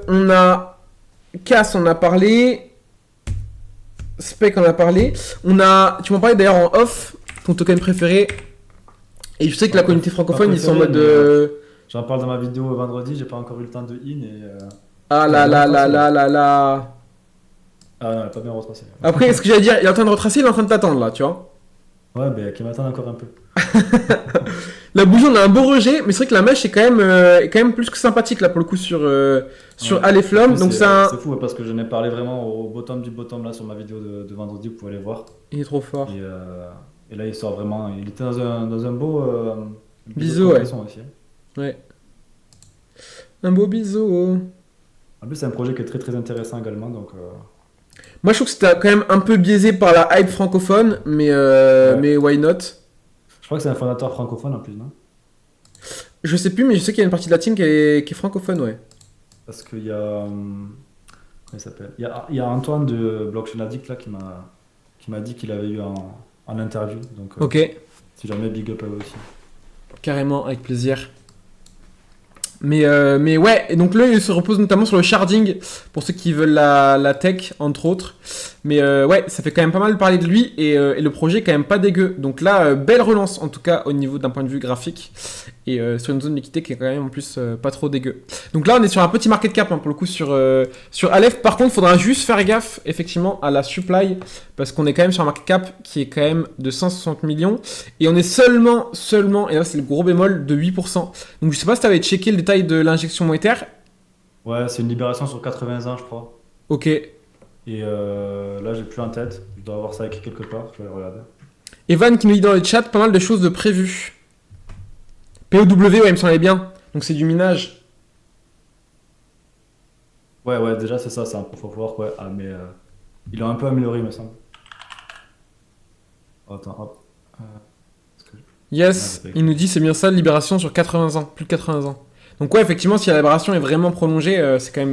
On a Cass, on a parlé. Spec, on a parlé. Tu m'en parlais d'ailleurs en off, ton token préféré. Et je sais que la communauté francophone, ils sont en mode. J'en parle dans ma vidéo vendredi, j'ai pas encore eu le temps de in et. Ah là là là là là là. Ah non, elle a pas bien retracé. Après, ce que j'allais dire, il est en train de retracer, il est en train de t'attendre là, tu vois. Ouais, ben qui m'attend encore un peu. La bougie, on a un beau rejet, mais c'est vrai que la mèche est quand même plus que sympathique là pour le coup sur Ouais. En Alephlum. plus, Donc c'est un. c'est fou, ouais, parce que j'en ai parlé vraiment au bottom du bottom là sur ma vidéo de vendredi, vous pouvez aller voir. Il est trop Et, fort. euh, et là, il sort vraiment. Il était dans un beau biseau de Bisous, ouais. compression aussi. Ouais. Un beau bisou. En plus, c'est un projet qui est très très intéressant également. Donc, Moi, je trouve que c'était quand même un peu biaisé par la hype francophone, ouais. mais why not? Je crois que c'est un fondateur francophone en plus, non? Je sais plus, mais je sais qu'il y a une partie de la team qui est francophone, ouais. Parce qu'il y a. Comment il s'appelle? Il y a Antoine de Blockchain Addict là qui m'a dit qu'il avait eu en interview. Donc, Ok, si jamais, big up à eux aussi. carrément, avec plaisir. Mais ouais, et donc là, il se repose notamment sur le sharding, pour ceux qui veulent la tech, entre autres. Mais ouais, ça fait quand même pas mal parler de lui, et le projet est quand même pas dégueu. Donc là, belle relance, en tout cas, au niveau d'un point de vue graphique, et sur une zone d'équité qui est quand même en plus pas trop dégueu. Donc là, on est sur un petit market cap, hein, pour le coup, sur Aleph. Par contre, faudra juste faire gaffe, effectivement, à la supply, parce qu'on est quand même sur un market cap qui est quand même de 160 millions, et on est seulement, et là c'est le gros bémol, de 8%. Donc je sais pas si tu avais checké le détail de l'injection monétaire. Ouais, c'est une libération sur 80 ans, je crois. Ok. Et là, j'ai plus en tête. Je dois avoir ça écrit quelque part. Je vais aller regarder. Evan qui nous dit dans le chat pas mal de choses de prévues. POW, ouais, il me semblait bien. Donc c'est du minage. Ouais, ouais, déjà, c'est ça. C'est un proof of work. Ouais. Ah, mais il a un peu amélioré, il me semble. Oh, attends, hop. Est-ce que non, j'ai Yes, pas il écrit. nous dit c'est bien ça, libération sur 80 ans, plus de 80 ans. Donc ouais, effectivement, si la libération est vraiment prolongée, c'est quand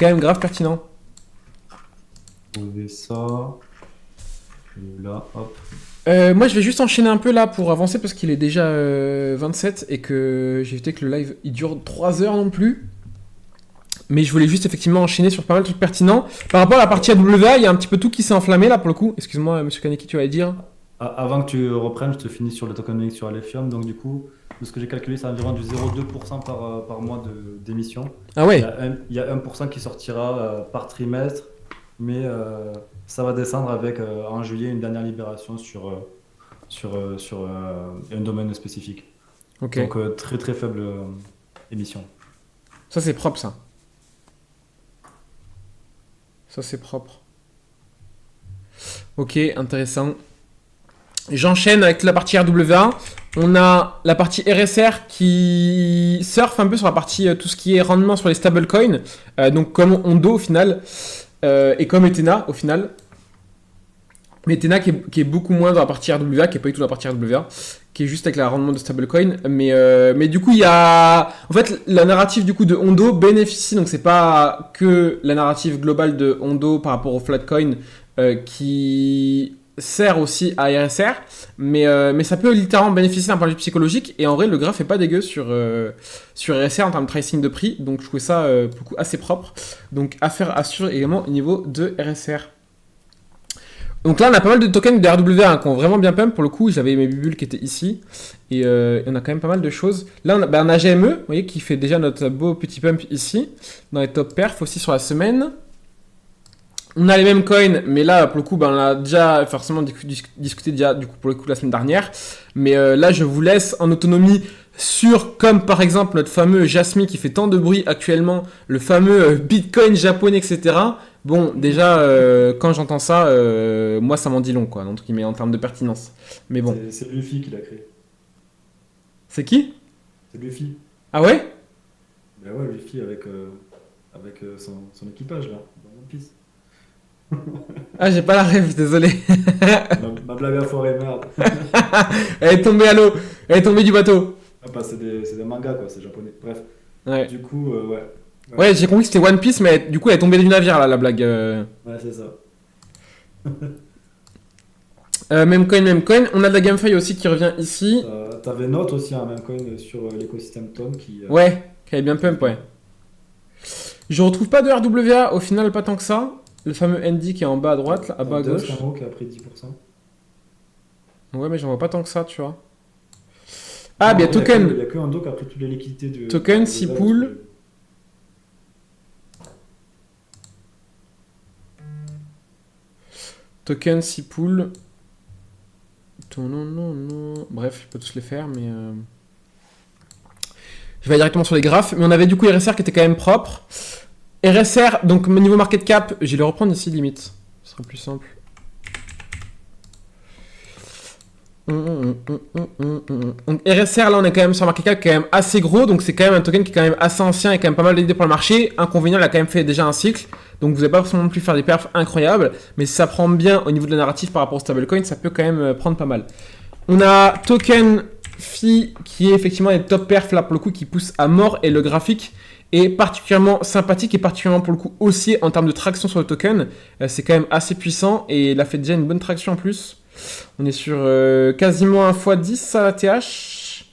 même grave pertinent. Trouver ça. Et là, hop. Moi, je vais juste enchaîner un peu là pour avancer parce qu'il est déjà 27 et que j'ai évité que le live il dure 3 heures non plus. Mais je voulais juste effectivement enchaîner sur pas mal de trucs pertinents. Par rapport à la partie AWA, il y a un petit peu tout qui s'est enflammé là pour le coup. Excuse-moi, monsieur Kaneki, tu allais dire. Avant que tu reprennes, je te finis sur le tokenomics sur Alephium. Donc, du coup, de ce que j'ai calculé, c'est environ du 0,2% par mois d'émission. Ah Il y ouais, a il y a 1% qui sortira par trimestre, mais ça va descendre avec en juillet une dernière libération sur un domaine spécifique. ok. Donc, très très faible émission. Ça c'est propre ça. Ça c'est propre. Ok, intéressant. J'enchaîne avec la partie RWA. On a la partie RSR qui surfe un peu sur la partie tout ce qui est rendement sur les stablecoins. Donc comme Ondo au final. Et comme Ethena au final. Mais Ethena qui est beaucoup moins dans la partie RWA, qui est pas du tout dans la partie RWA, qui est juste avec le rendement de stablecoin. Mais du coup, il y a. En fait, la narrative du coup de Ondo bénéficie, donc c'est pas que la narrative globale de Ondo par rapport au Flatcoin qui sert aussi à RSR, mais ça peut littéralement bénéficier d'un point de vue psychologique. Et en vrai, le graphe est pas dégueu sur RSR en termes de pricing de prix, donc je trouvais ça pour le coup assez propre. Donc affaire à suivre également au niveau de RSR. Donc là, on a pas mal de tokens de RWA qui ont vraiment bien pump. Pour le coup, j'avais mes bulles qui étaient ici. Et on a quand même pas mal de choses. Là, on a GME, vous voyez, qui fait déjà notre beau petit pump ici. Dans les top perfs aussi sur la semaine. On a les mêmes coins, mais là, pour le coup, on a déjà forcément discuté déjà, du coup, pour le coup, la semaine dernière. Mais là, je vous laisse en autonomie sur, comme par exemple, notre fameux Jasmine qui fait tant de bruit actuellement, le fameux Bitcoin japonais, etc. Bon, déjà, quand j'entends ça, moi, ça m'en dit long, quoi, entre guillemets, en termes de pertinence. Mais bon. C'est Luffy qui l'a créé. C'est qui? C'est Luffy. Ah ouais? Ben ouais, Luffy avec son équipage là, dans One Piece. Ah, j'ai pas la rêve, désolé. Ma blague à foirer, merde. Elle est tombée à l'eau. Elle est tombée du bateau. Ah, bah, c'est des mangas quoi, c'est japonais. Bref, Ouais. du coup, ouais. Ouais, Ouais, j'ai compris que c'était One Piece, mais du coup, elle est tombée du navire, là, la blague. ouais, c'est ça. Même coin, même coin. On a de la GameFi aussi qui revient ici. T'avais Note aussi, un même coin sur l'écosystème Tom Ouais, qui avait bien qui pump, fait ouais. Je retrouve pas de RWA, au final, pas tant que ça. Le fameux ND qui est en bas à droite, là, à bas à Dust, gauche. un mot qui a pris 10%. Ouais, mais j'en vois pas tant que ça, tu vois. Ah, Non, en bien, vrai, il token. y a que Ando qui a pris toutes les liquidités Token, de 6 base. poules. Token, 6 poules. Bref, je peux tous les faire, mais... Je vais directement sur les graphes. Mais on avait du coup RSR qui était quand même propre. RSR, donc niveau market cap, je vais le reprendre ici limite. Ce sera plus simple. Donc RSR, là on est quand même sur un market cap qui est quand même assez gros. Donc c'est quand même un token qui est quand même assez ancien et quand même pas mal d'idées pour le marché. Inconvénient, il a quand même fait déjà un cycle. Donc vous n'avez pas forcément non plus faire des perfs incroyables. Mais si ça prend bien au niveau de la narrative par rapport au stablecoin, ça peut quand même prendre pas mal. On a token Phi qui est effectivement les top perfs là pour le coup qui pousse à mort. Et le graphique est particulièrement sympathique et particulièrement pour le coup haussier en termes de traction sur le token. C'est quand même assez puissant et il a fait déjà une bonne traction en plus. On est sur quasiment un x10 à la TH.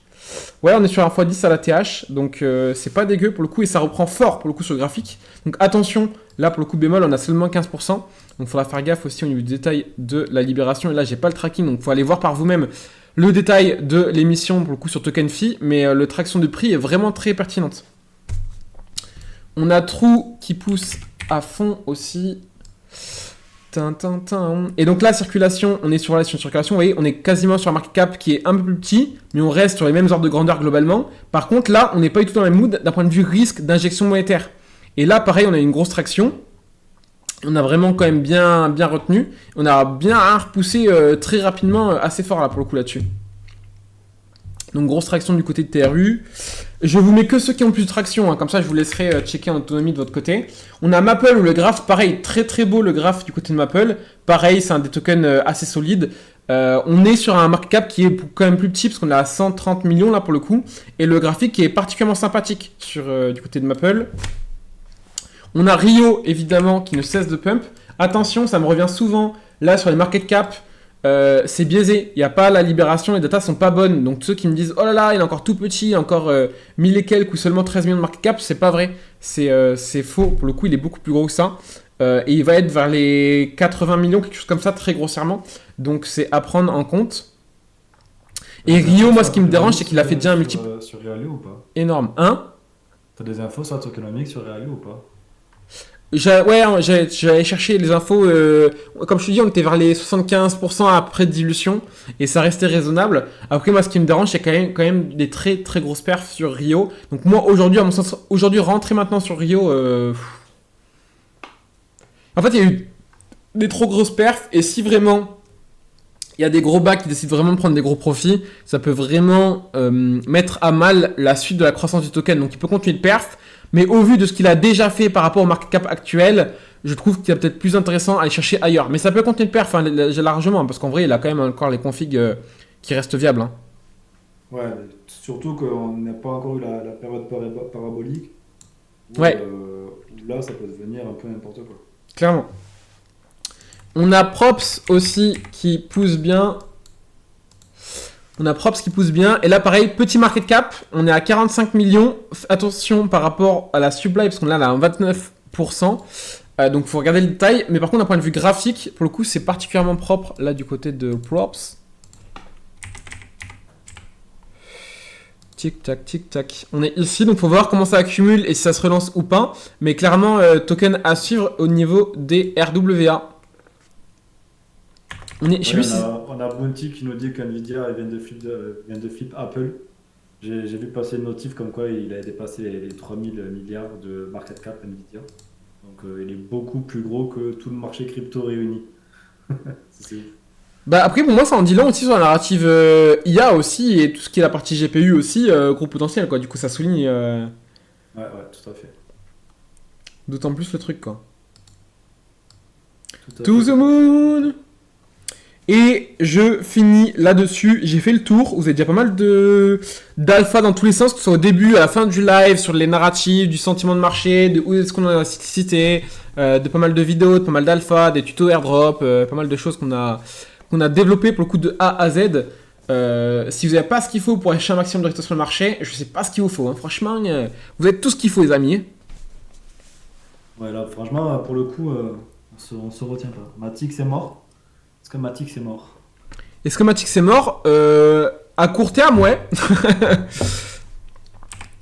Ouais, on est sur un x10 à la TH. Donc c'est pas dégueu pour le coup. Et ça reprend fort pour le coup sur le graphique. Donc attention, là pour le coup bémol, on a seulement 15%. Donc il faudra faire gaffe aussi au niveau du détail de la libération. Et là, j'ai pas le tracking. Donc il faut aller voir par vous-même le détail de l'émission pour le coup sur Token Phi. Mais le traction de prix est vraiment très pertinente. On a True qui pousse à fond aussi. Et donc là, circulation, on est sur relation de circulation, vous voyez, on est quasiment sur un market cap qui est un peu plus petit, mais on reste sur les mêmes ordres de grandeur globalement. Par contre, là, on n'est pas du tout dans le même mood d'un point de vue risque d'injection monétaire. Et là, pareil, on a une grosse traction. On a vraiment quand même bien retenu. On a bien repoussé très rapidement, assez fort là pour le coup là-dessus. Donc grosse traction du côté de TRU. Je vous mets que ceux qui ont plus de traction, hein. Comme ça je vous laisserai checker en autonomie de votre côté. On a Maple où le graphe, pareil, très très beau le graphe du côté de Maple. Pareil, c'est un des tokens assez solides. On est sur un market cap qui est quand même plus petit parce qu'on est à 130 millions là pour le coup. Et le graphique qui est particulièrement sympathique sur, du côté de Maple. On a Rio évidemment qui ne cesse de pump. Attention, ça me revient souvent là sur les market cap. C'est biaisé, il n'y a pas la libération, les datas sont pas bonnes. Donc ceux qui me disent oh là là, il est encore tout petit, encore 1000 et quelques ou seulement 13 millions de market cap, c'est pas vrai. C'est faux, pour le coup il est beaucoup plus gros que ça. Et il va être vers les 80 millions, quelque chose comme ça, très grossièrement. Donc c'est à prendre en compte. Et Rio, moi ce qui me dérange, c'est qu'il a fait déjà un multiple sur Realio ou pas? énorme. Hein? T'as des infos sur la tokenomics sur Realio ou pas? J'allais chercher les infos. Comme je te dis, on était vers les 75% après de dilution et ça restait raisonnable. Après, moi, ce qui me dérange, c'est quand même des très très grosses perfs sur Rio. Donc, moi, aujourd'hui, à mon sens, rentrer maintenant sur Rio. En fait, il y a eu des trop grosses perfs et si vraiment il y a des gros bas qui décident vraiment de prendre des gros profits, ça peut vraiment mettre à mal la suite de la croissance du token. Donc, il peut continuer de perf. Mais au vu de ce qu'il a déjà fait par rapport au market cap actuel, je trouve qu'il est peut-être plus intéressant à aller chercher ailleurs. Mais ça peut continuer de perf largement, parce qu'en vrai, il a quand même encore les configs qui restent viables. Hein. Ouais, surtout qu'on n'a pas encore eu la période parabolique. Ouais. Là, ça peut devenir un peu n'importe quoi. Clairement. On a Props aussi qui pousse bien. Et là, pareil, petit market cap. On est à 45 millions. Attention par rapport à la supply, parce qu'on est là à 29%. Donc, il faut regarder le détail. Mais par contre, d'un point de vue graphique, pour le coup, c'est particulièrement propre là du côté de Props. Tic tac, tic tac. On est ici, donc il faut voir comment ça accumule et si ça se relance ou pas. Mais clairement, token à suivre au niveau des RWA. On a Bounty qui nous dit qu'NVIDIA vient de flip Apple. J'ai vu passer une notif comme quoi il a dépassé les 3000 milliards de market cap NVIDIA. Donc il est beaucoup plus gros que tout le marché crypto réuni. C'est... Bah après pour moi ça en dit long aussi sur la narrative IA aussi et tout ce qui est la partie GPU aussi, gros potentiel quoi. Du coup ça souligne Ouais, tout à fait. D'autant plus le truc quoi. To the moon. Et je finis là-dessus, j'ai fait le tour, vous avez déjà pas mal d'alpha dans tous les sens, que ce soit au début, à la fin du live, sur les narratifs, du sentiment de marché, de où est-ce qu'on a la cyclicité, de pas mal de vidéos, de pas mal d'alpha, des tutos airdrop, pas mal de choses qu'on a développé pour le coup de A à Z. Si vous n'avez pas ce qu'il faut pour acheter un maximum de résultats sur le marché, je sais pas ce qu'il vous faut, hein. Franchement, vous avez tout ce qu'il faut les amis. Ouais là franchement pour le coup on se retient pas. Matic c'est mort. Est-ce que Matic c'est mort? À court terme, ouais.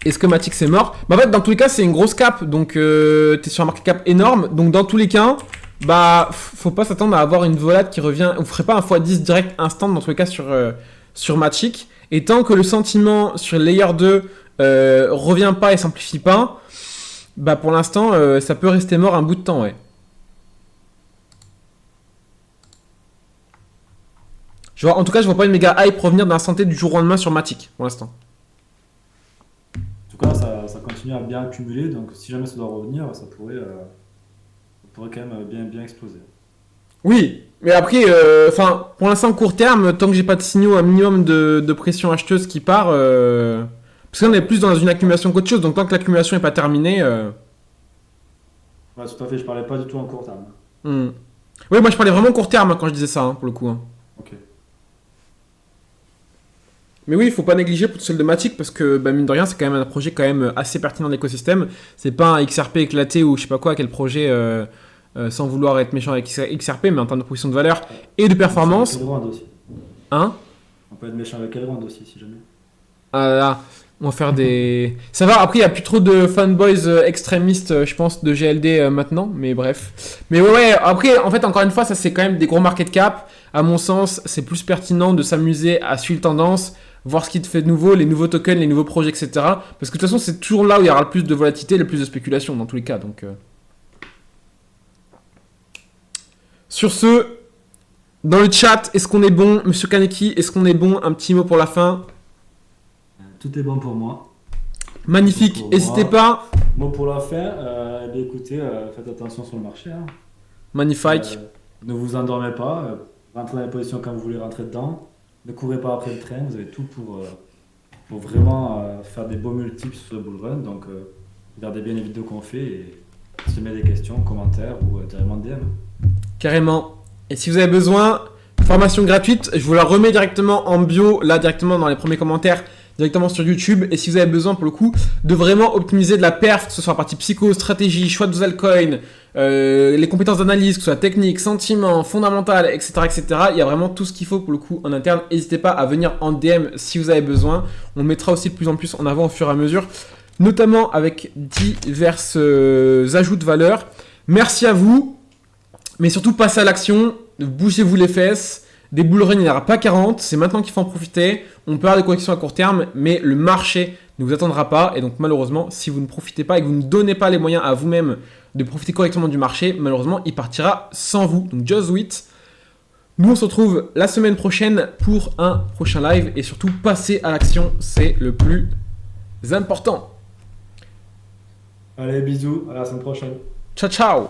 Est-ce que Matic c'est mort? Bah en fait, dans tous les cas, c'est une grosse cap. Donc, t'es sur un market cap énorme. Donc, dans tous les cas, bah, faut pas s'attendre à avoir une volate qui revient. Vous ferez pas un x10 direct instant dans tous les cas sur Magic. Et tant que le sentiment sur Layer 2 revient pas et s'amplifie pas, bah pour l'instant, ça peut rester mort un bout de temps, ouais. En tout cas, je vois pas une méga hype revenir d'un santé du jour au lendemain sur Magic pour l'instant. En tout cas, ça continue à bien accumuler, donc si jamais ça doit revenir, ça pourrait quand même bien exploser. Oui, mais après, pour l'instant, court terme, tant que j'ai pas de signaux, un minimum de pression acheteuse qui part, parce qu'on est plus dans une accumulation qu'autre chose, donc tant que l'accumulation n'est pas terminée. Ouais, tout à fait, je parlais pas du tout en court terme. Oui, moi je parlais vraiment court terme quand je disais ça, pour le coup. Ok. Mais oui, il faut pas négliger pour celle de Matic parce que mine de rien, c'est quand même un projet quand même assez pertinent de l'écosystème. C'est pas un XRP éclaté ou je sais pas quoi, quel projet sans vouloir être méchant avec XRP, mais en termes de proposition de valeur et de performance. Elrond aussi. Hein? On peut être méchant avec Elrond aussi, si jamais. Ah là, on va faire des. Ça va, après il y a plus trop de fanboys extrémistes, je pense, de GLD maintenant, mais bref. Mais ouais, après, en fait, encore une fois, ça c'est quand même des gros market cap. À mon sens, c'est plus pertinent de s'amuser à suivre tendance, voir ce qui te fait de nouveau, les nouveaux tokens, les nouveaux projets, etc. Parce que de toute façon, c'est toujours là où il y aura le plus de volatilité, le plus de spéculation dans tous les cas. Donc, sur ce, dans le chat, est-ce qu'on est bon? Monsieur Kaneki, est-ce qu'on est bon? Un petit mot pour la fin. Tout est bon pour moi. Magnifique, Pour n'hésitez moi. pas. Mot pour la fin, écoutez, faites attention sur le marché. Hein. Magnifique. Ne vous endormez pas, rentrez dans les positions quand vous voulez rentrer dedans. Ne courez pas après le train, vous avez tout pour vraiment faire des beaux multiples sur le bull run. Donc, regardez bien les vidéos qu'on fait et si vous avez des questions, commentaires ou directement DM. Carrément. Et si vous avez besoin, formation gratuite, je vous la remets directement en bio, là directement dans les premiers commentaires, directement sur YouTube. Et si vous avez besoin pour le coup de vraiment optimiser de la perf, que ce soit la partie psycho, stratégie, choix de vos altcoins, les compétences d'analyse, que ce soit technique, sentiment, fondamental, etc., etc. Il y a vraiment tout ce qu'il faut pour le coup en interne. N'hésitez pas à venir en DM si vous avez besoin. On mettra aussi de plus en plus en avant au fur et à mesure, notamment avec divers ajouts de valeur. Merci à vous, mais surtout passez à l'action, bougez-vous les fesses. Des bull run, il n'y en aura pas 40, c'est maintenant qu'il faut en profiter. On peut avoir des corrections à court terme, mais le marché ne vous attendra pas. Et donc malheureusement, si vous ne profitez pas et que vous ne donnez pas les moyens à vous-même de profiter correctement du marché, malheureusement, il partira sans vous. Donc just do it. Nous, on se retrouve la semaine prochaine pour un prochain live. Et surtout, passez à l'action, c'est le plus important. Allez, bisous, à la semaine prochaine. Ciao, ciao.